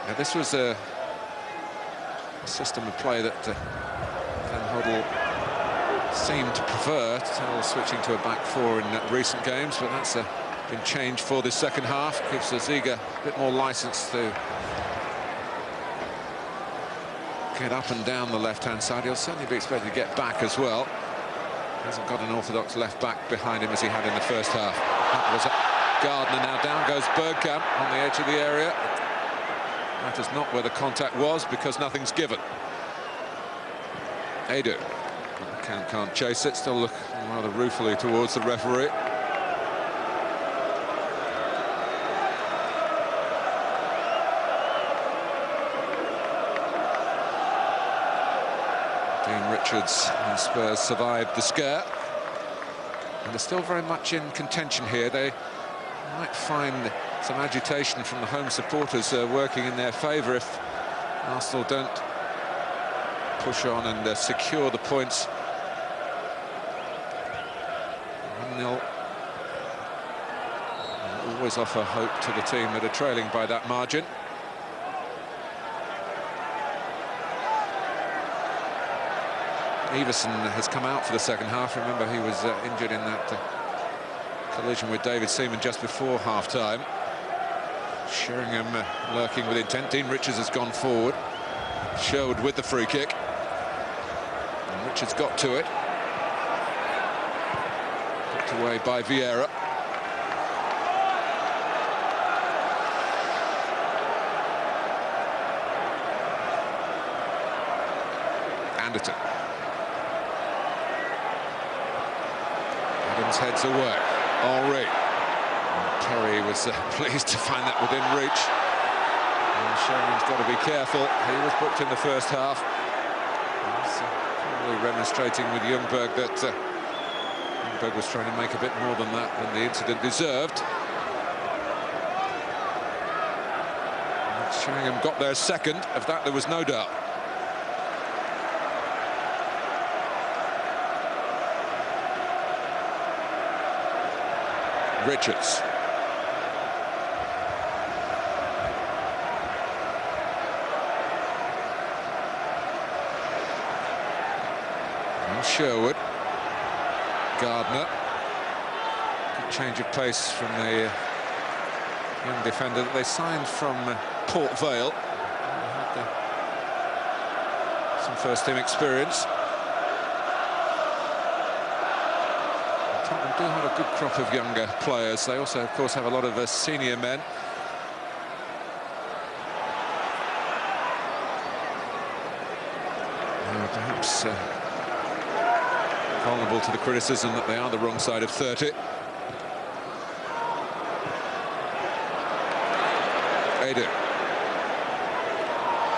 Now, this was a system of play that Glenn Hoddle seemed to prefer, to switching to a back 4 in recent games, but that's a been changed for this second half. Gives Ziga a bit more licence to get up and down the left-hand side. He'll certainly be expected to get back as well. Hasn't got an orthodox left back behind him as he had in the first half. That was Gardner. Now down goes Bergkamp on the edge of the area. That is not where the contact was because nothing's given. Edu can't chase it. Still look rather ruefully towards the referee. Dean Richards and Spurs survived the scare, and they're still very much in contention here. They might find some agitation from the home supporters working in their favour if Arsenal don't push on and secure the points. 1-0. Always offer hope to the team that are trailing by that margin. Everson has come out for the second half. Remember, he was injured in that collision with David Seaman just before half-time. Sheringham lurking with intent. Dean Richards has gone forward. Sherwood with the free kick. And Richards got to it. Knocked away by Vieira. Anderton. Adams heads away. Henry. Terry was pleased to find that within reach. And Sheringham's got to be careful. He was booked in the first half. He's probably remonstrating with Ljungberg that Ljungberg was trying to make a bit more than that than the incident deserved. And Sheringham got their second. Of that, there was no doubt. Richards. And Sherwood. Gardner. Good change of pace from the young defender that they signed from Port Vale. Had some first-team experience. Tottenham do have a good crop of younger players. They also, of course, have a lot of senior men. Perhaps vulnerable to the criticism that they are the wrong side of 30. Edu.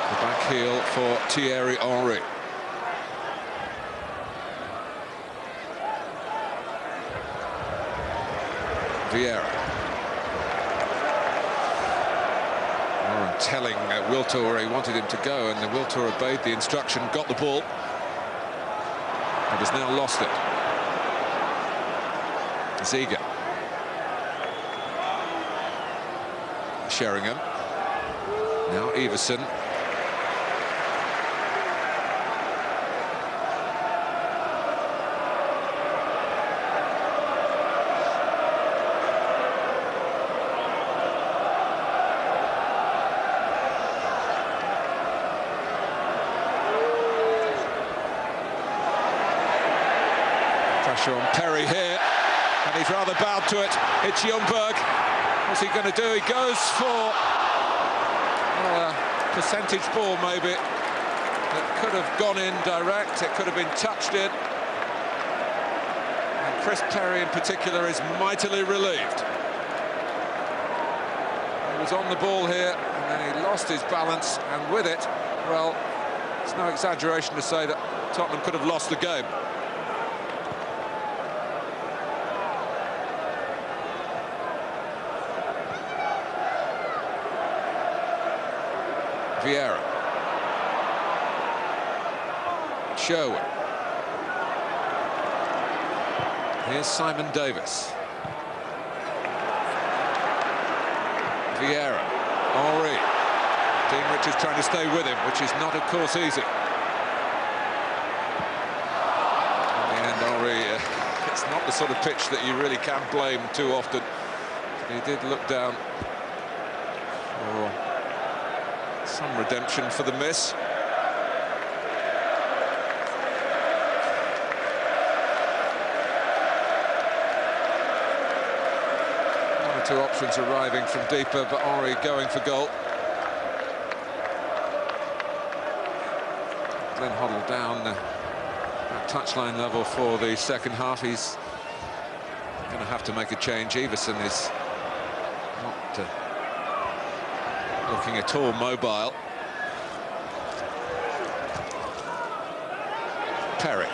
The back heel for Thierry Henry. Vieira. Warren telling Wiltor where he wanted him to go, and Wiltor obeyed the instruction, got the ball, but has now lost it. Ziga. Sheringham. Now Everson. Pressure on Perry here, and he's rather bowed to it. It's Ljungberg. What's he going to do? He goes for a percentage ball, maybe. It could have gone in direct. It could have been touched in. And Chris Perry, in particular, is mightily relieved. He was on the ball here, and then he lost his balance, and with it, well, it's no exaggeration to say that Tottenham could have lost the game. Vieira. Sherwood. Here's Simon Davis. Vieira. Henry. Dean Richards trying to stay with him, which is not, of course, easy. In the end, Henry, it's not the sort of pitch that you really can blame too often He did look down for some redemption for the miss. One or two options arriving from deeper, but Henry going for goal. Glenn Hoddle down at touchline level for the second half. He's going to have to make a change. Everson is not looking at all mobile. Perry.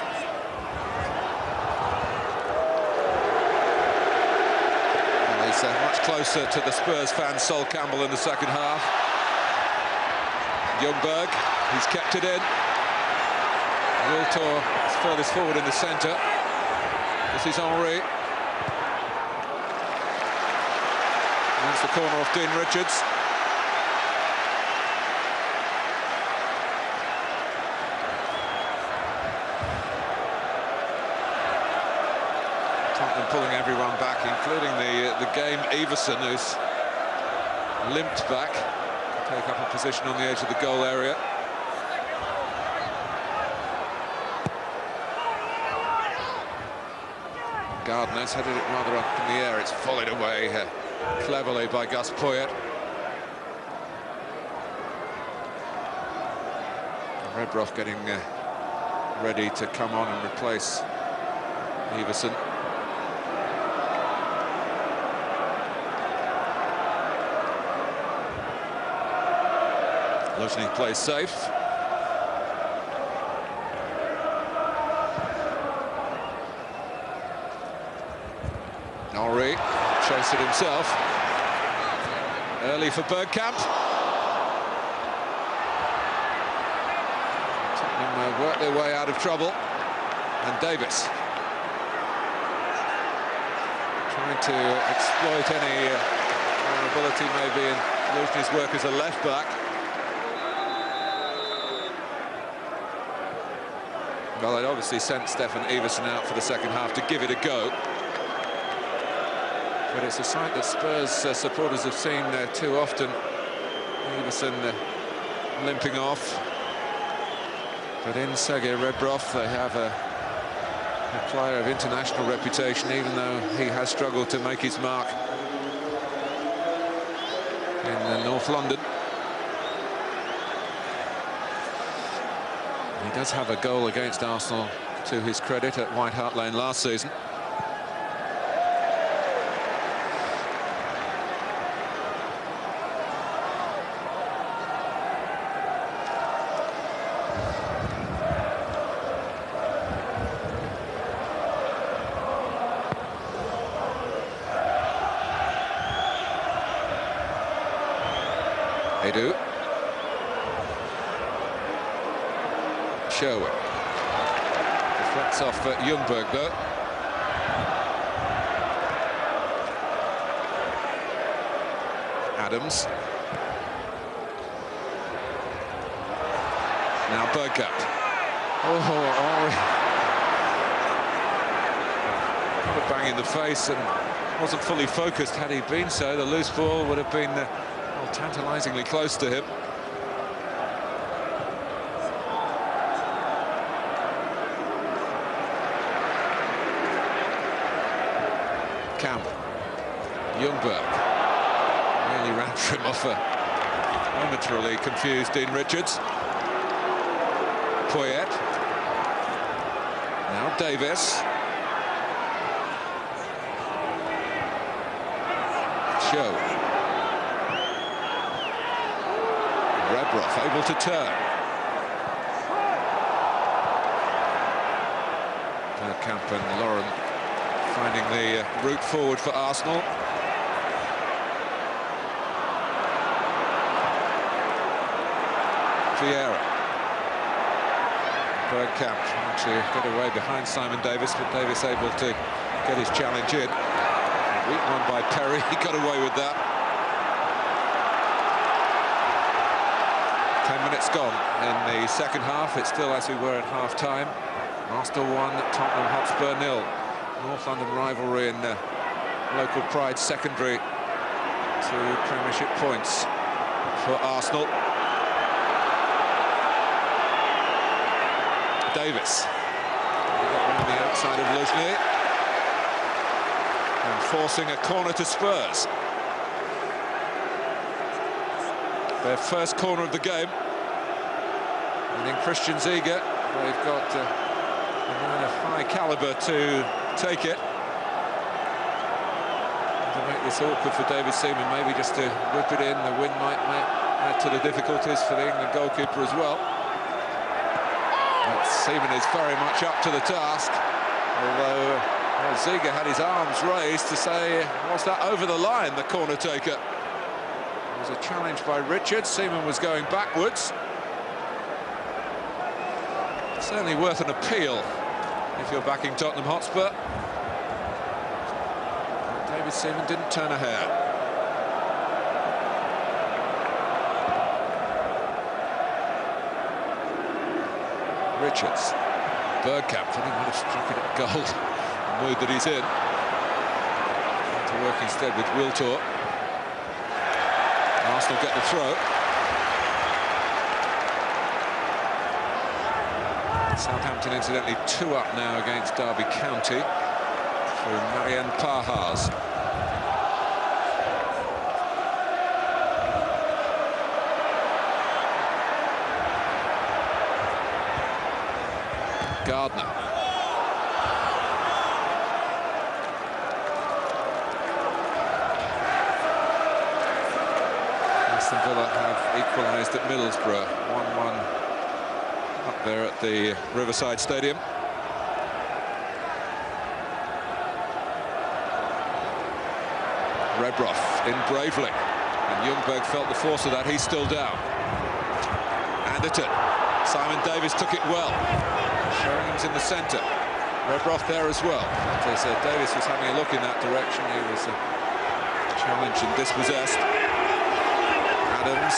Well, he's much closer to the Spurs fan Sol Campbell in the second half. Ljungberg, he's kept it in. Wiltor is furthest forward in the centre. This is Henry. That's the corner off Dean Richards. Tottenham pulling everyone back, including the game Everson, who's limped back to take up a position on the edge of the goal area. Gardner's headed it rather up in the air. It's volleyed away cleverly by Gus Poyet. Redroth getting ready to come on and replace Everson. Luzhny plays safe. Henry chased it himself. Early for Bergkamp. Tottenham work their way out of trouble. And Davis trying to exploit any vulnerability maybe in Luzhny's work as a left-back. Well, they'd obviously sent Stefan Everson out for the second half to give it a go. But it's a sight that Spurs supporters have seen too often. Everson limping off. But in Sergei Redroth, they have a player of international reputation, even though he has struggled to make his mark in North London. He does have a goal against Arsenal to his credit at White Hart Lane last season. They do. Sherwood. Deflects off Ljungberg, though. Adams. Now Bergkamp. Oh, got a bang in the face and wasn't fully focused. Had he been so, the loose ball would have been tantalisingly close to him. Camp. Ljungberg. Nearly ran for him off a momentarily confused Dean Richards. Poyet. Now Davis. Show. Redroth able to turn. Bergkamp and Lauren finding the route forward for Arsenal. Vieira. Bergkamp trying to get away behind Simon Davis, but Davis able to get his challenge in. Weak one by Perry, he got away with that. 10 minutes gone in the second half. It's still as we were at half-time. Arsenal 1, Tottenham Hotspur 0. North London rivalry and local pride secondary 2 Premiership points for Arsenal. Davis. Around the outside of Luzhny. And forcing a corner to Spurs. Their first corner of the game. And in Christian Ziege, they've got a man of high calibre to take it. To make this awkward for David Seaman, maybe just to whip it in. The wind might add to the difficulties for the England goalkeeper as well. But Seaman is very much up to the task, although Ziege had his arms raised to say, was that over the line, the corner taker? It was a challenge by Richards. Seaman was going backwards. Certainly worth an appeal if you're backing Tottenham Hotspur. But David Seaman didn't turn a hair. Richards. Bergkamp, I think, might have struck it at goal. The mood that he's in. Trying to work instead with Wiltor. Arsenal get the throw. Southampton, incidentally, 2 up now against Derby County through Marianne Pajas. Gardner. Aston Villa have equalised at Middlesbrough, 1-1 up there at the Riverside Stadium. Rebroff in bravely, and Ljungberg felt the force of that. He's still down. Anderton. Simon Davis took it well. Sheringham's in the centre. Rebroff there as well. As Davis was having a look in that direction, he was challenged and dispossessed. Adams.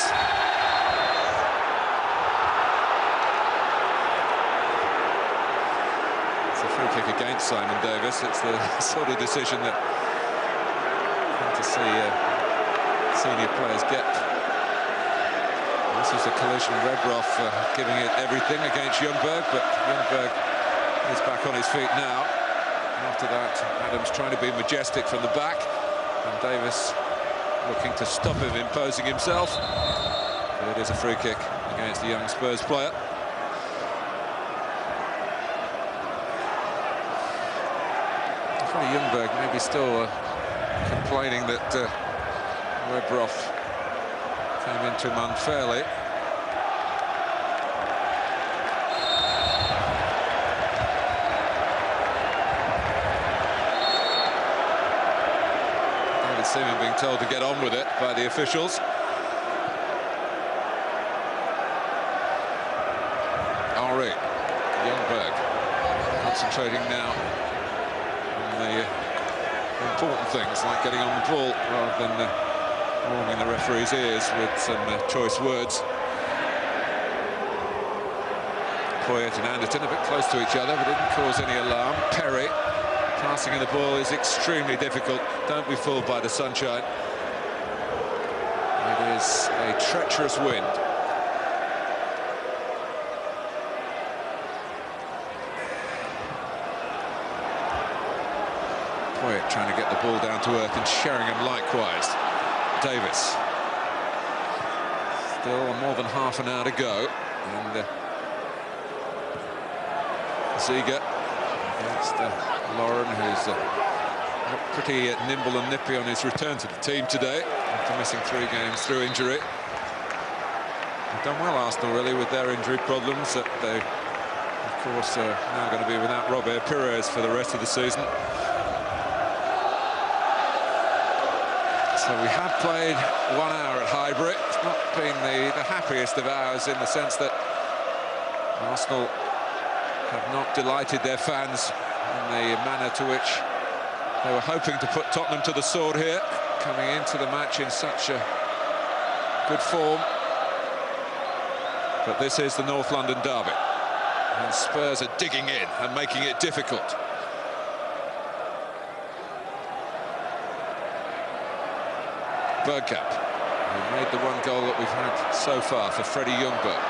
It's a free kick against Simon Davis. It's the sort of decision that you want to see senior players get. This is a collision. Rebroff giving it everything against Ljungberg, but Ljungberg is back on his feet now. After that, Adams trying to be majestic from the back, and Davis looking to stop him imposing himself. But it is a free kick against the young Spurs player. Ljungberg maybe still complaining that Rebroff came into him unfairly. David Seaman being told to get on with it by the officials. Henry, Ljungberg concentrating now on the important things like getting on the ball rather than warming the referee's ears with some choice words. Poyet and Anderton a bit close to each other, but didn't cause any alarm. Perry, passing in the ball is extremely difficult. Don't be fooled by the sunshine. It is a treacherous wind. Poyet trying to get the ball down to earth, and Sheringham likewise. Davis. Still more than half an hour to go, and Ziege against Lauren, who's pretty nimble and nippy on his return to the team today after missing 3 games through injury. They've done well, Arsenal, really, with their injury problems. That they, of course, are now going to be without Robert Pires for the rest of the season. So we have played 1 hour at Highbury. It's not been the happiest of hours, in the sense that Arsenal have not delighted their fans in the manner to which they were hoping to put Tottenham to the sword here, coming into the match in such a good form. But this is the North London derby, and Spurs are digging in and making it difficult. Bergkamp, who made the one goal that we've had so far for Freddie Ljungberg.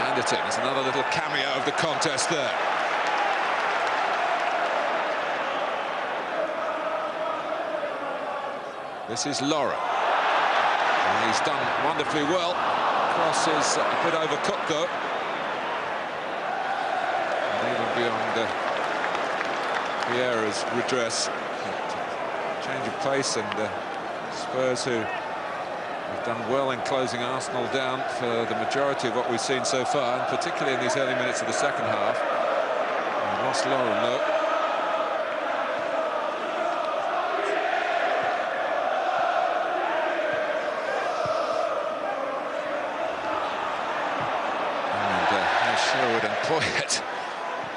Anderton is another little cameo of the contest there. This is Lauren. And he's done wonderfully well. Cross is a bit overcooked though. And even beyond Vieira's redress. Change of pace, and Spurs, who have done well in closing Arsenal down for the majority of what we've seen so far, and particularly in these early minutes of the second half. And lost Lauren though. Sherwood and Poyet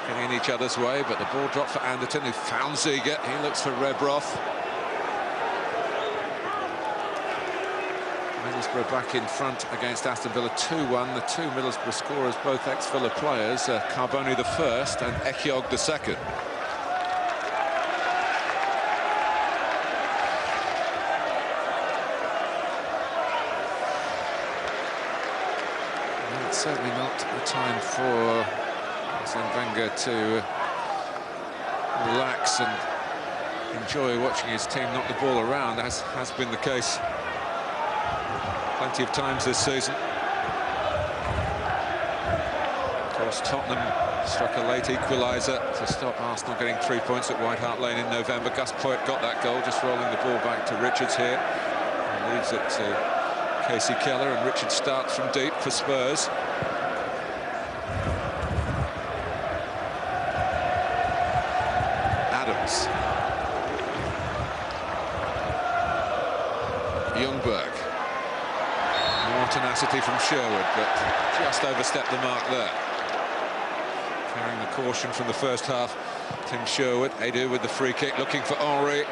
getting in each other's way, but the ball dropped for Anderton, who found Ziege. He looks for Rebroth. Middlesbrough back in front against Aston Villa 2-1. The two Middlesbrough scorers, both ex-Villa players, Carboni the first and Ekiog the second. Certainly not the time for Arsene Wenger to relax and enjoy watching his team knock the ball around, as has been the case plenty of times this season. Of course, Tottenham struck a late equaliser to stop Arsenal getting 3 points at White Hart Lane in November. Gus Poyet got that goal, just rolling the ball back to Richards here, and leaves it to Casey Keller, and Richards starts from deep for Spurs. Adams. Ljungberg. More tenacity from Sherwood, but just overstepped the mark there. Carrying the caution from the first half, Tim Sherwood. Edu with the free kick, looking for Henry.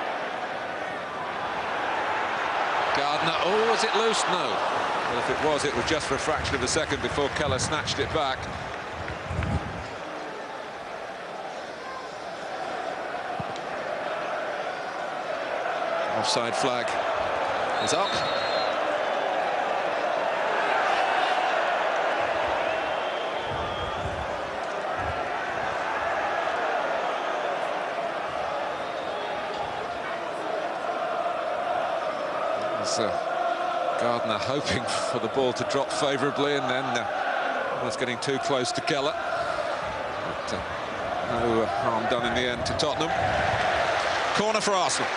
Gardner, oh, was it loose? No. Well, if it was just for a fraction of a second before Keller snatched it back. Offside flag is up. Gardner hoping for the ball to drop favourably, and then was getting too close to Keller. But, no harm done in the end to Tottenham. Corner for Arsenal.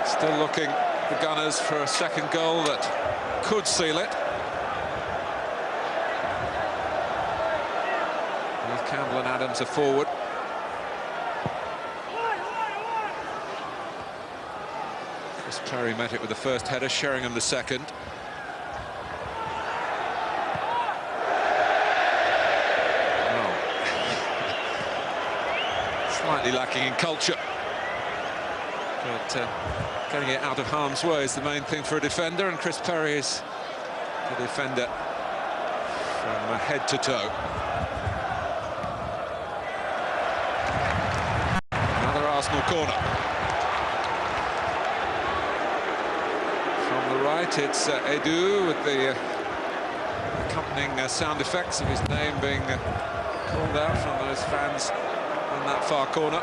Still looking, the Gunners, for a second goal that could seal it. Campbell and Adams are forward. Chris Perry met it with the first header, Sheringham the second. Well, slightly lacking in culture, but getting it out of harm's way is the main thing for a defender, and Chris Perry is the defender from head to toe. Arsenal corner. From the right, it's Edu with the accompanying sound effects of his name being called out from those fans in that far corner.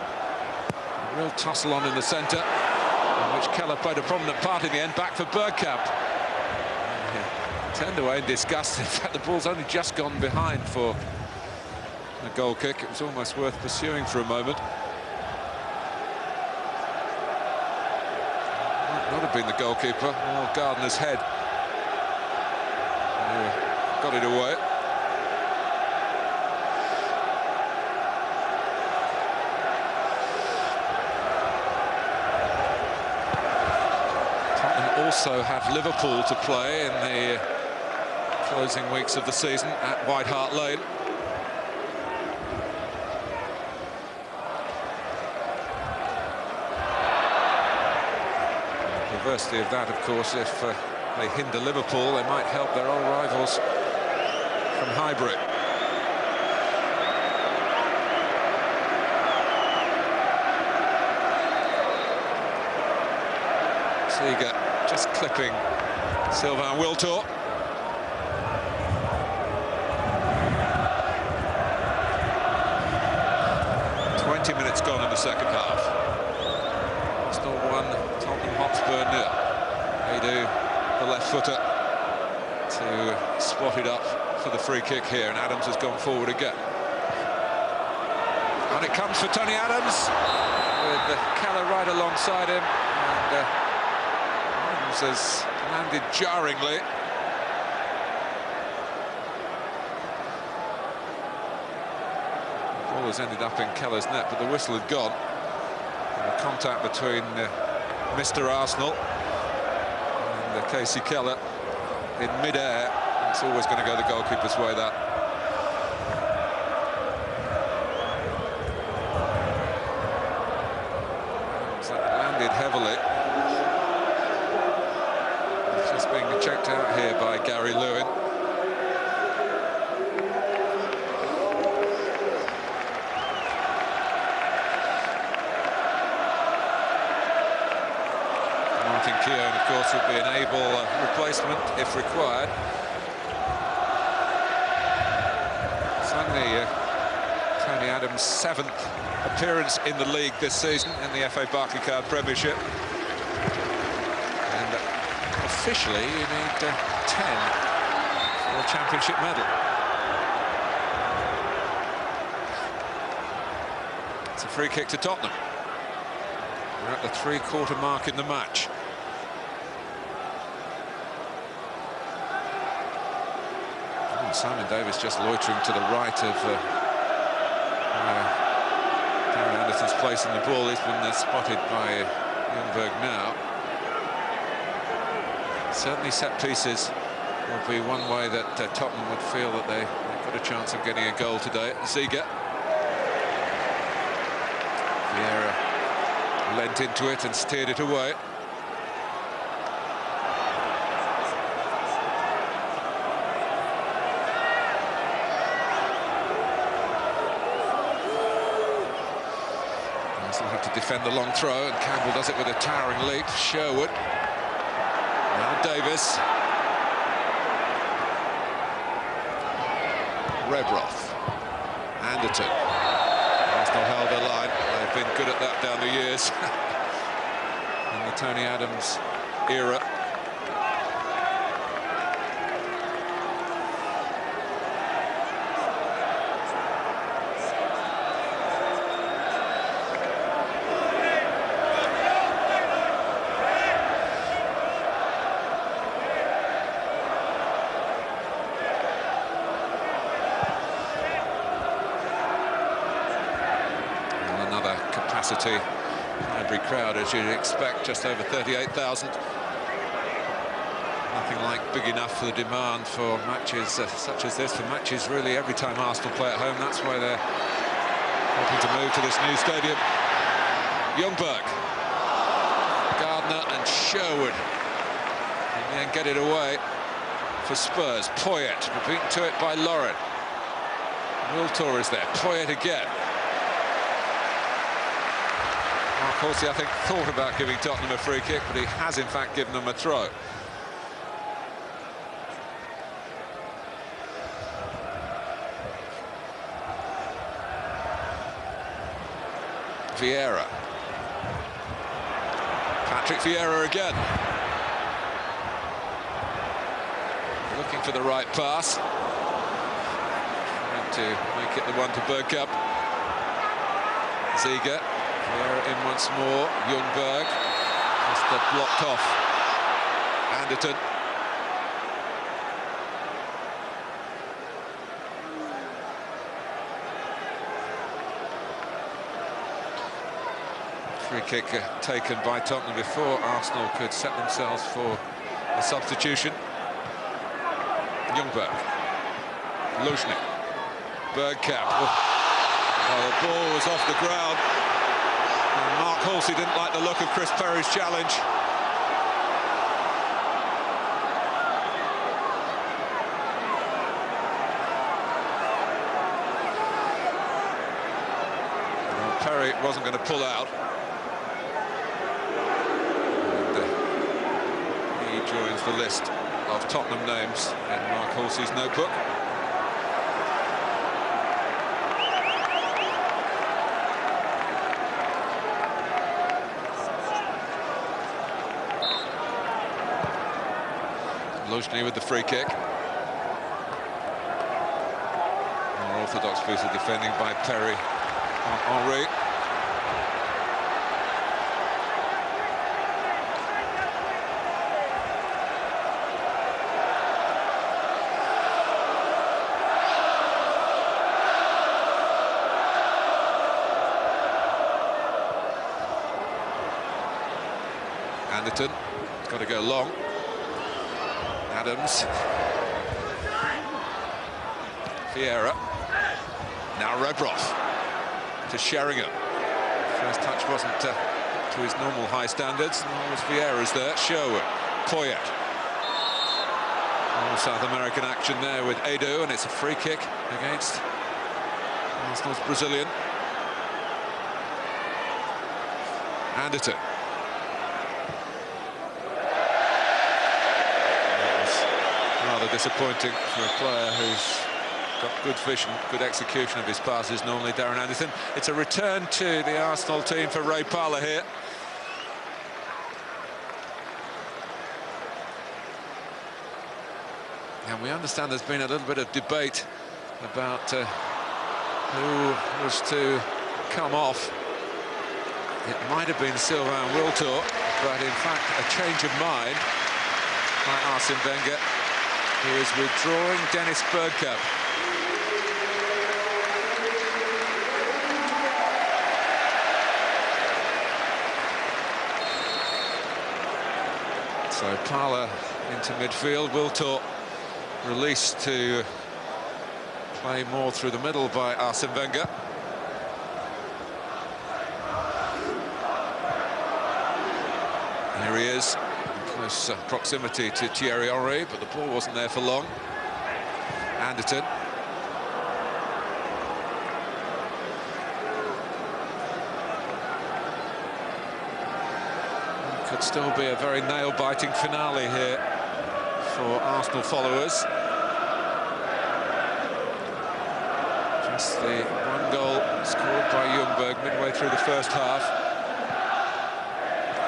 A real tussle on in the centre, in which Keller played a prominent part in the end. Back for Bergkamp. Turned away in disgust. In fact, the ball's only just gone behind for a goal kick. It was almost worth pursuing for a moment. Might not have been the goalkeeper, or Gardner's head. Got it away. Tottenham also have Liverpool to play in the closing weeks of the season at White Hart Lane. The perversity of that, of course, if they hinder Liverpool, they might help their old rivals from Highbury. Ziege just clipping Sylvain Wiltord. Minutes gone in the second half. Still 1, Tottenham Hotspur 0. They do the left footer to spot it up for the free kick here, and Adams has gone forward again. And it comes for Tony Adams, with Keller right alongside him, and Adams has landed jarringly. Has ended up in Keller's net, but the whistle had gone. Contact between Mr. Arsenal and Casey Keller in mid-air. It's always going to go the goalkeeper's way, that. So that landed heavily. It's just being checked out here by Gary Lewin. Keown, of course, would be an able replacement if required. Suddenly, Tony Adams' 7th appearance in the league this season in the FA Barclaycard Premiership. And officially, you need 10 for a championship medal. It's a free kick to Tottenham. We're at the 3/4 mark in the match. Simon Davis just loitering to the right of Darren Anderton's place in the ball. He's been spotted by Ljungberg now. Certainly set pieces will be one way that Tottenham would feel that they've got a chance of getting a goal today. Ziege. Vieira leant into it and steered it away. Defend the long throw, and Campbell does it with a towering leap. Sherwood. Now Davis. Rebroth. Anderton. Arsenal held their line. They've been good at that down the years. In the Tony Adams era. Highbury crowd, as you'd expect, just over 38,000. Nothing like big enough for the demand for matches such as this, for matches really every time Arsenal play at home. That's why they're hoping to move to this new stadium. Ljungberg, Gardner and Sherwood. And then get it away for Spurs. Poyet, beaten to it by Lauren. Wiltord is there. Poyet again. Horsey, I think, thought about giving Tottenham a free kick, but he has, in fact, given them a throw. Vieira. Patrick Vieira again. Looking for the right pass. Trying to make it the one to Bergkamp. Ziege. Vieira in once more. Ljungberg. Just blocked off. Anderton. Free kick taken by Tottenham before Arsenal could set themselves for a substitution. Ljungberg. Luzhny. Bergkamp. Oh, the ball was off the ground. And Mark Halsey didn't like the look of Chris Perry's challenge. Perry wasn't going to pull out. And he joins the list of Tottenham names in Mark Halsey's notebook. Luzhny with the free kick. More orthodox piece of defending by Perry on Henry. Anderton, it's got to go long. Adams. Vieira. Now Rebrov to Sheringham. First touch wasn't to his normal high standards. Nor was Vieira's there. Sherwood. Poyet. All South American action there with Edu, and it's a free kick against Arsenal's Brazilian. Anderton. Rather disappointing for a player who's got good vision, good execution of his passes, normally Darren Anderton. It's a return to the Arsenal team for Ray Parlour here. And we understand there's been a little bit of debate about who was to come off. It might have been Sylvain Wiltord, but in fact a change of mind by Arsene Wenger, who is withdrawing Dennis Bergkamp. So Parlour into midfield, Wiltord released to play more through the middle by Arsene Wenger. Here he is. Close proximity to Thierry Henry, but the ball wasn't there for long. Anderton. It could still be a very nail-biting finale here for Arsenal followers. Just the one goal scored by Ljungberg midway through the first half.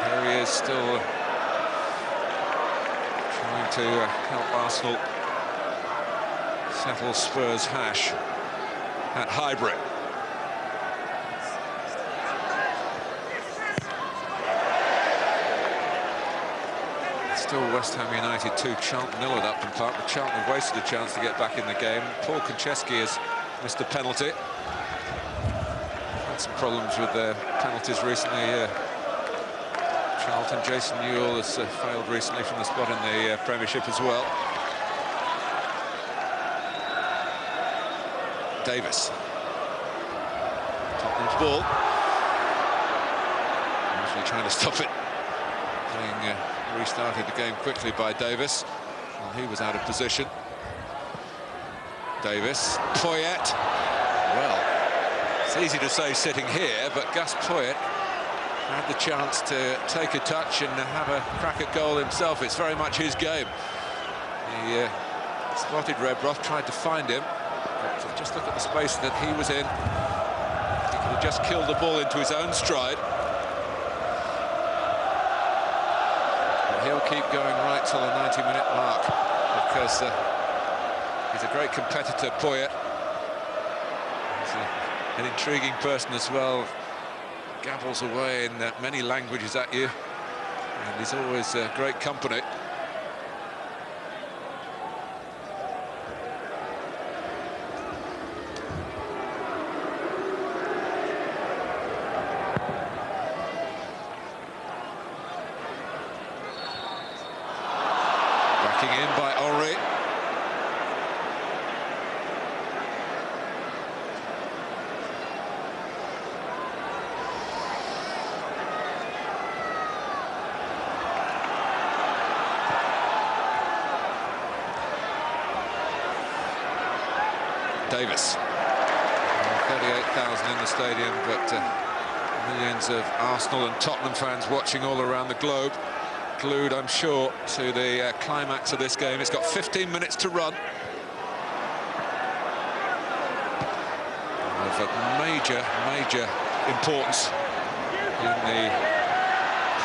Here he is still to help Arsenal settle Spurs' hash at Highbury. Still West Ham United 2, Charlton 0 at Upton Park, but Charlton have wasted a chance to get back in the game. Paul Konchesky has missed a penalty. Had some problems with their penalties recently. Charlton, Jason Newell has failed recently from the spot in the Premiership as well. Davis. Tottenham's ball. Usually trying to stop it. Being restarted the game quickly by Davis. Well, he was out of position. Davis. Poyet. Well, it's easy to say sitting here, but Gus Poyet had the chance to take a touch and have a crack at goal himself. It's very much his game. He spotted Rebrov, tried to find him, but just look at the space that he was in. He could have just killed the ball into his own stride. But he'll keep going right till the 90-minute mark, because he's a great competitor, Poyet. He's an intriguing person as well. Gabbles away in many languages at you, and he's always great company. Backing in by Henry. Davis. 38,000 in the stadium, but millions of Arsenal and Tottenham fans watching all around the globe. glued, I'm sure, to the climax of this game. It's got 15 minutes to run. Of major importance in the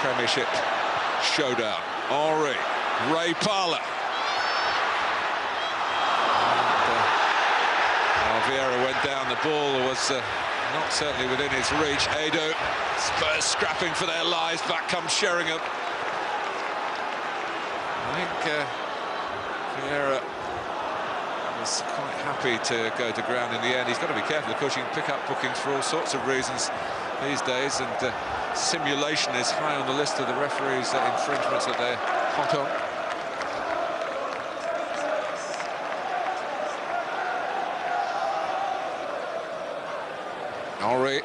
Premiership showdown. Henry, Ray Parlour. Vieira went down. The ball was not certainly within his reach. Edu, Spurs scrapping for their lives. Back comes Sheringham. I think Vieira was quite happy to go to ground in the end. He's got to be careful, of course. You can pick up bookings for all sorts of reasons these days, and simulation is high on the list of the referees' infringements that they're hot on. Henry.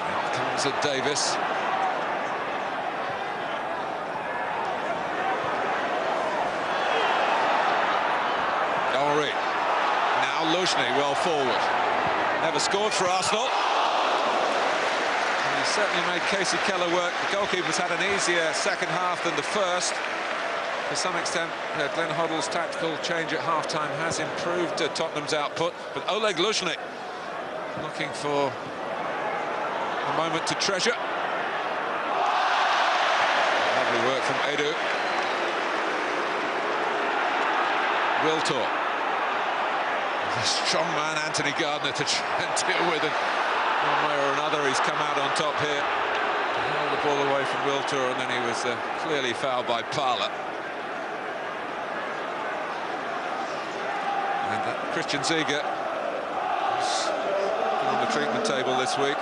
Out comes Davis. Henry. Now Luzhny well forward. Never scored for Arsenal. And he certainly made Casey Keller work. The goalkeeper's had an easier second half than the first. To some extent, Glenn Hoddle's tactical change at half-time has improved Tottenham's output. But Oleg Luzhny looking for a moment to treasure. Lovely work from Edu. Wiltor. A strong man, Anthony Gardner, to try and deal with, and one way or another he's come out on top here. He held the ball away from Wiltor, and then he was clearly fouled by Parlour. And Christian Ziege on the treatment table this week,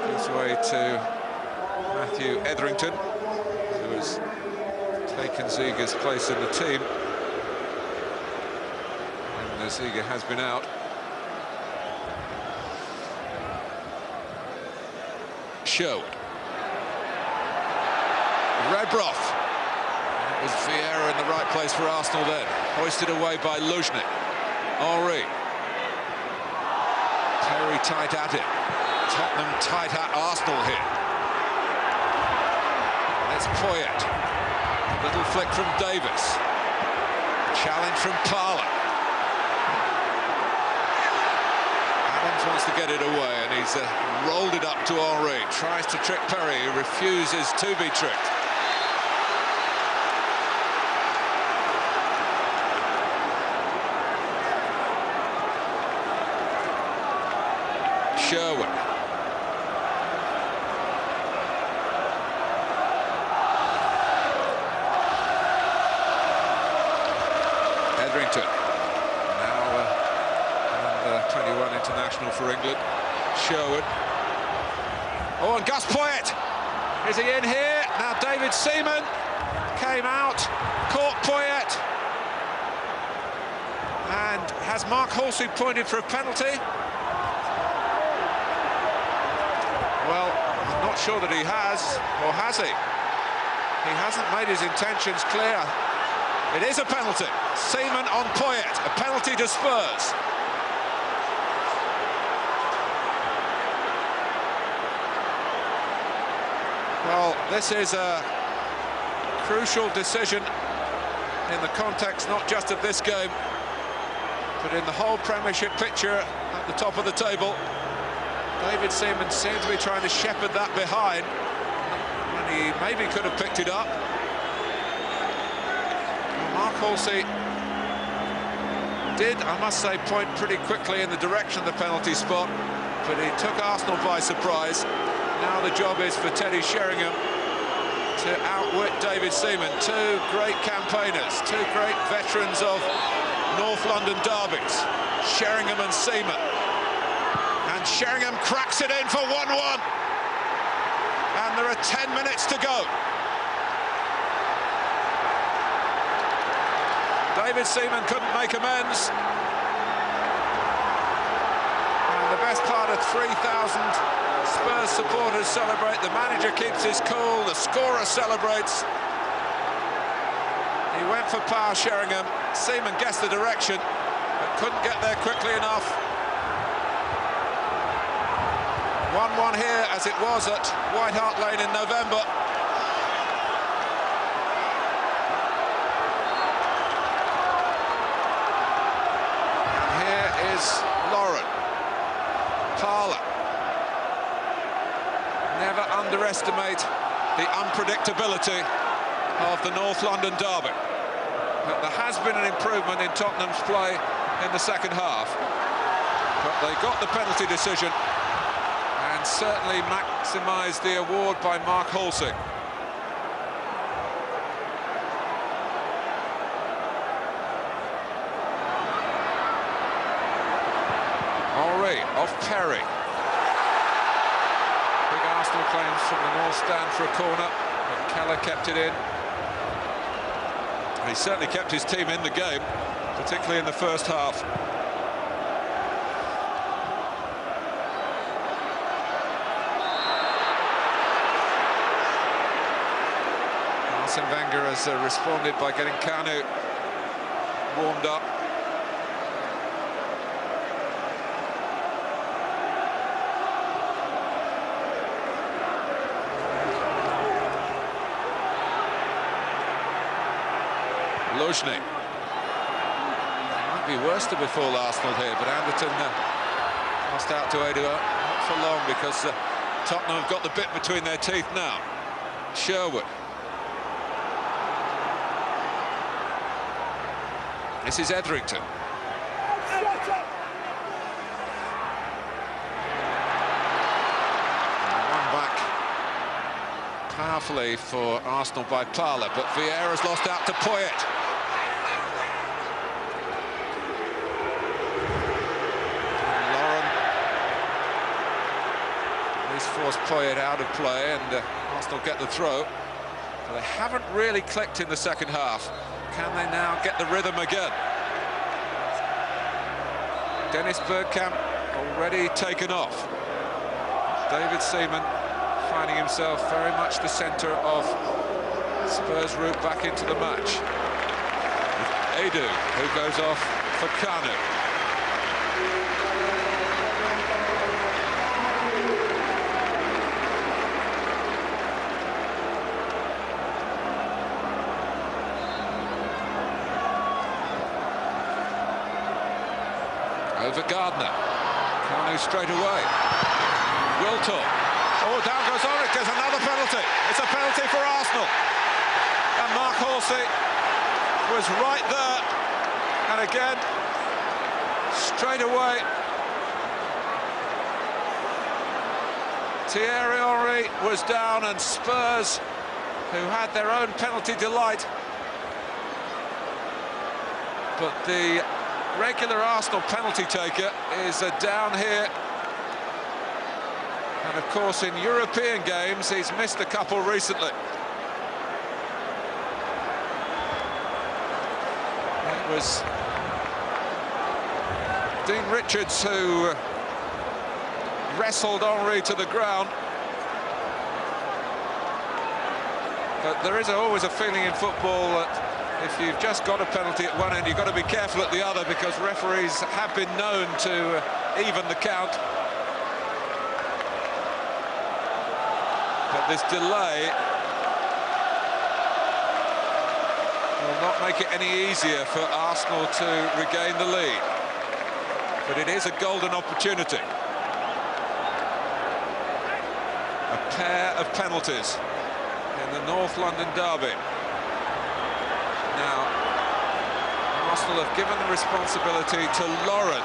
gives way to Matthew Etherington, who has taken Ziege's place in the team, and Ziege has been out. Sherwood. Rebroff. It was Vieira in the right place for Arsenal then, hoisted away by Luzhny. Henry. Very tight at it. Tottenham tight at Arsenal here. It's Poyet. Little flick from Davis. Challenge from Parlour. Adams wants to get it away, and he's rolled it up to Henry. Tries to trick Perry, who refuses to be tricked. Sherwood. Etherington, now under 21 international for England. Sherwood. Oh, and Gus Poyet. Is he in here? Now David Seaman came out, caught Poyet. And has Mark Halsey pointed for a penalty? Well, I'm not sure that he has, or has he? He hasn't made his intentions clear. It is a penalty. Seaman on Poyet, a penalty to Spurs. Well, this is a crucial decision in the context not just of this game, but in the whole Premiership picture at the top of the table. David Seaman seems to be trying to shepherd that behind, and he maybe could have picked it up. Mark Halsey did, I must say, point pretty quickly in the direction of the penalty spot, but he took Arsenal by surprise. Now the job is for Teddy Sheringham to outwit David Seaman. Two great campaigners, two great veterans of North London derbies, Sheringham and Seaman. And Sheringham cracks it in for 1-1. And there are 10 minutes to go. David Seaman couldn't make amends. And the best part of 3,000 Spurs supporters celebrate. The manager keeps his cool. The scorer celebrates. He went for power, Sheringham. Seaman guessed the direction, but couldn't get there quickly enough. 1-1 here, as it was at White Hart Lane in November. is Lauren. Parlour. Never underestimate the unpredictability of the North London derby. But there has been an improvement in Tottenham's play in the second half. But they got the penalty decision and certainly maximised the award by Mark Halsey. Henry off Perry. Big Arsenal claims from the North Stand for a corner, but Keller kept it in. He certainly kept his team in the game, particularly in the first half. Arsene Wenger has responded by getting Kanu warmed up. Lojny. It might be worse to befall Arsenal here, but Anderton passed out to Edu, not for long, because Tottenham have got the bit between their teeth now. Sherwood. This is Etherington. One back powerfully for Arsenal by Parlour, but Vieira's lost out to Poyet. Force Poyet out of play, and Arsenal get the throw. But they haven't really clicked in the second half. Can they now get the rhythm again? Dennis Bergkamp already taken off. David Seaman finding himself very much the centre of Spurs' route back into the match. Edu, who goes off for Kanu. Over Gardner. Kanu straight away. Wiltor. Oh, down goes Ulrich. There's another penalty. It's a penalty for Arsenal. And Mark Halsey was right there. And again, straight away, Thierry Henry was down, and Spurs, who had their own penalty delight, but the regular Arsenal penalty taker is down here. And of course, in European games, he's missed a couple recently. It was Dean Richards who wrestled Henry to the ground. But there is always a feeling in football that if you've just got a penalty at one end, you've got to be careful at the other, because referees have been known to even the count. But this delay will not make it any easier for Arsenal to regain the lead. But it is a golden opportunity. A pair of penalties in the North London derby. Now, Arsenal have given the responsibility to Lauren,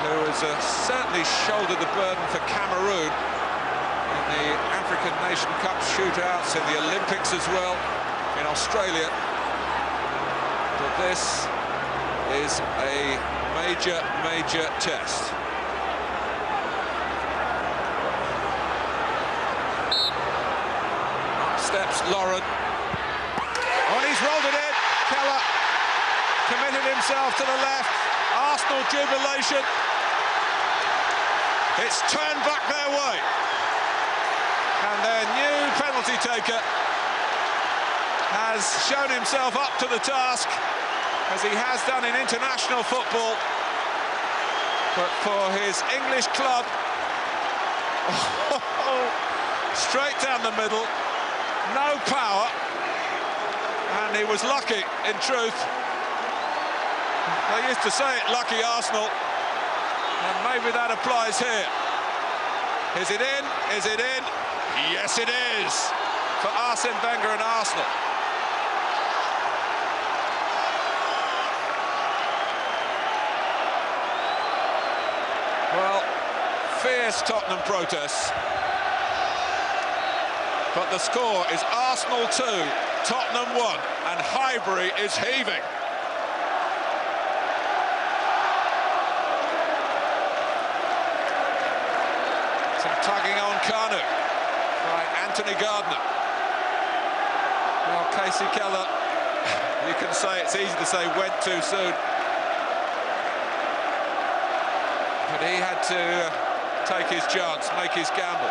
who has certainly shouldered the burden for Cameroon in the African Nation Cup shootouts, in the Olympics as well, in Australia. But this is a major, major test. Up steps Lauren. Oh, and he's rolled it in. Keller committed himself to the left. Arsenal jubilation. It's turned back their way. And their new penalty taker has shown himself up to the task, as he has done in international football. But for his English club, straight down the middle, no power. And he was lucky, in truth. They used to say it, lucky Arsenal. And maybe that applies here. Is it in? Is it in? Yes, it is! For Arsene Wenger and Arsenal. Well, fierce Tottenham protests. But the score is Arsenal 2, Tottenham 1, and Highbury is heaving. Some tugging on Kanu by Anthony Gardner. Well, Casey Keller, you can say, it's easy to say, went too soon. But he had to take his chance, make his gamble.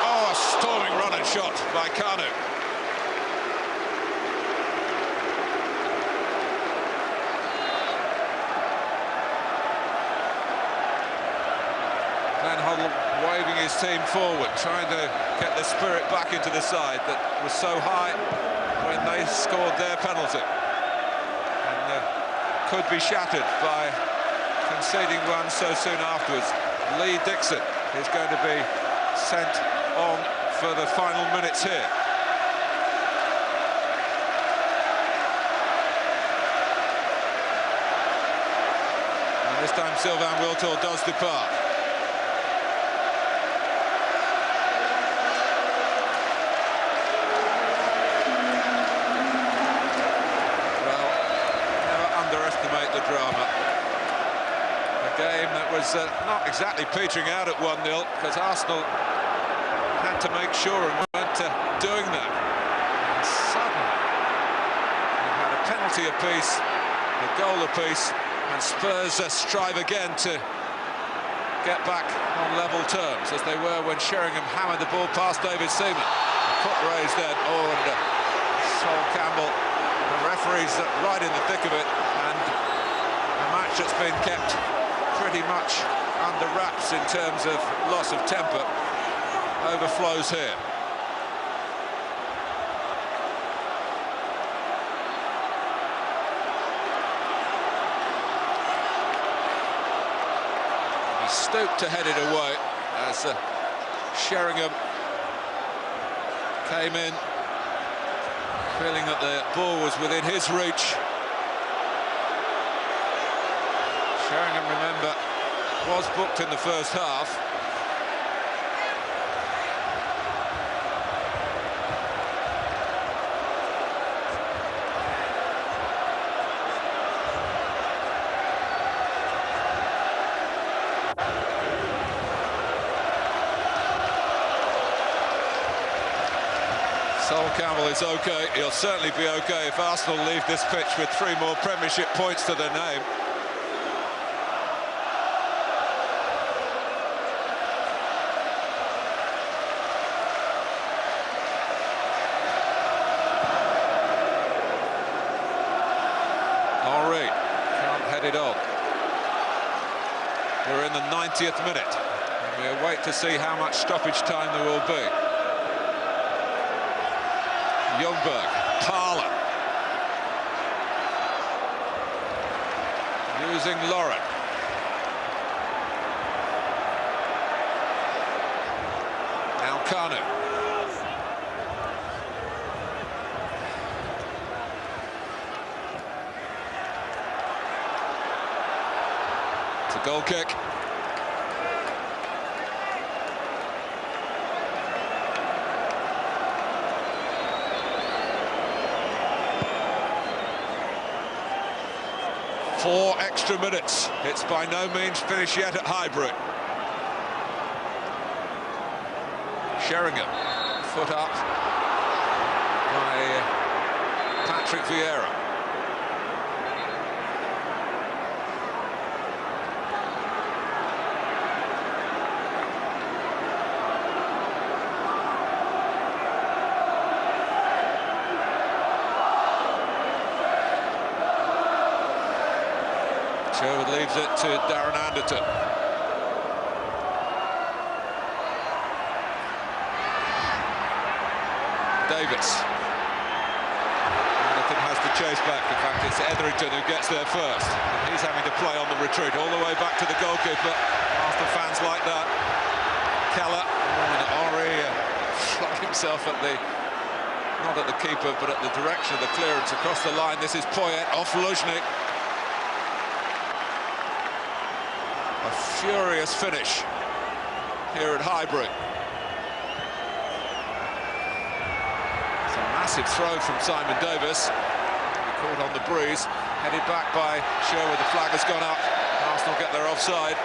Oh, a storming run and shot by Kanu. Van Hoddle waving his team forward, trying to get the spirit back into the side that was so high when they scored their penalty. Could be shattered by conceding one so soon afterwards. Lee Dixon is going to be sent on for the final minutes here. And this time Sylvain Wiltord does depart. The drama. A game that was not exactly petering out at 1-0 because Arsenal had to make sure and weren't doing that. And suddenly we had a penalty apiece, a goal apiece, and Spurs strive again to get back on level terms as they were when Sheringham hammered the ball past David Seaman. A foot raised then, and Sol Campbell, the referee's right in the thick of it, and match that's been kept pretty much under wraps in terms of loss of temper overflows here. He stooped to head it away as Sheringham came in feeling that the ball was within his reach. Sheringham, remember, was booked in the first half. Sol Campbell is OK. He'll certainly be OK if Arsenal leave this pitch with 3 more Premiership points to their name. Can't head it on. We're in the 90th minute, and we'll wait to see how much stoppage time there will be. Ljungberg, Parler, using Lauren. Now Kanu. Goal kick. Four extra minutes. It's by no means finished yet at Highbury. Sheringham, foot up by Patrick Vieira. Sherwood leaves it to Darren Anderton. Davis. Anderton has to chase back. In fact, it's Etherington who gets there first. And he's having to play on the retreat all the way back to the goalkeeper. Arsenal fans like that. Keller and Ori flung himself at the, not at the keeper, but at the direction of the clearance across the line. This is Poyet off Luzhnik. A furious finish here at Highbury. It's a massive throw from Simon Davis. He caught on the breeze, headed back by Sherwood. The flag has gone up. Arsenal get their offside.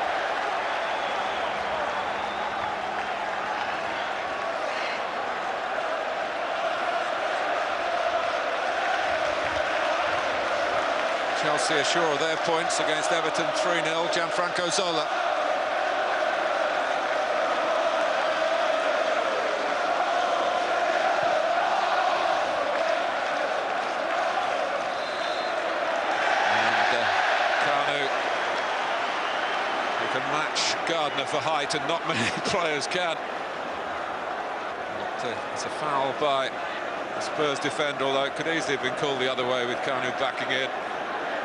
Chelsea are sure of their points against Everton 3-0. Gianfranco Zola. And Kanu, who can match Gardner for height, and not many players can. But, it's a foul by the Spurs defender, although it could easily have been called the other way with Kanu backing in.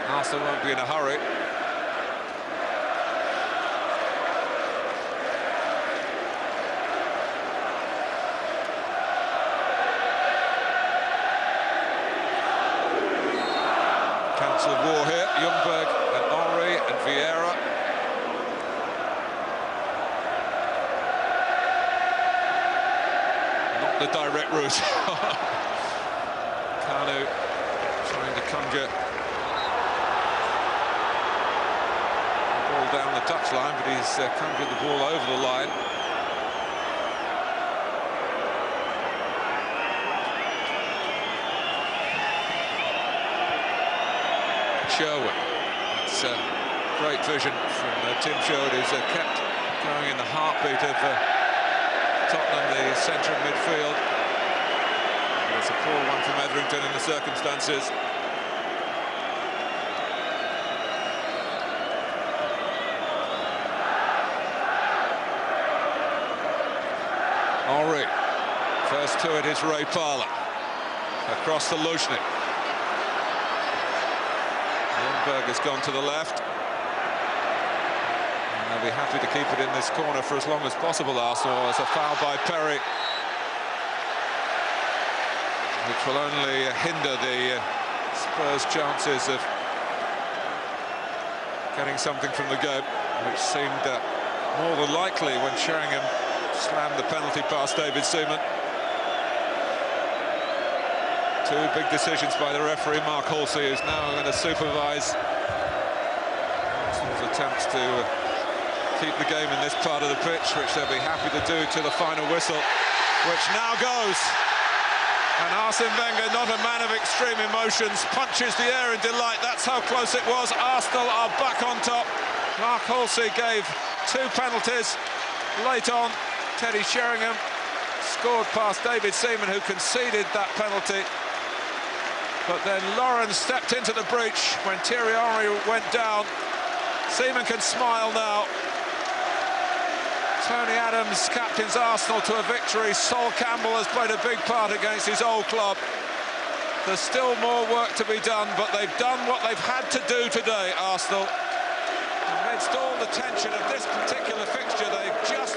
Arsenal won't be in a hurry. Council of war here. Ljungberg and Henry and Vieira. Not the direct route. Kanu trying to conjure down the touchline, but he's conjured the ball over the line. Sherwood. It's great vision from Tim Sherwood, who's kept going in the heartbeat of Tottenham, the centre of midfield. And it's a poor one from Etherington in the circumstances. Henry, first to it is Ray Parlour, across the Luzhnik. Ljungberg has gone to the left. And they'll be happy to keep it in this corner for as long as possible, Arsenal. There's a foul by Perry, which will only hinder the Spurs' chances of getting something from the game, which seemed more than likely when Sheringham slammed the penalty past David Seaman. Two big decisions by the referee, Mark Halsey, who's now going to supervise Arsenal's attempts to keep the game in this part of the pitch, which they'll be happy to do to the final whistle, which now goes. And Arsene Wenger, not a man of extreme emotions, punches the air in delight. That's how close it was. Arsenal are back on top. Mark Halsey gave two penalties late on. Teddy Sheringham scored past David Seaman, who conceded that penalty. But then Lawrence stepped into the breach when Thierry Henry went down. Seaman can smile now. Tony Adams captains Arsenal to a victory. Sol Campbell has played a big part against his old club. There's still more work to be done, but they've done what they've had to do today, Arsenal. Amidst all the tension of this particular fixture, they've just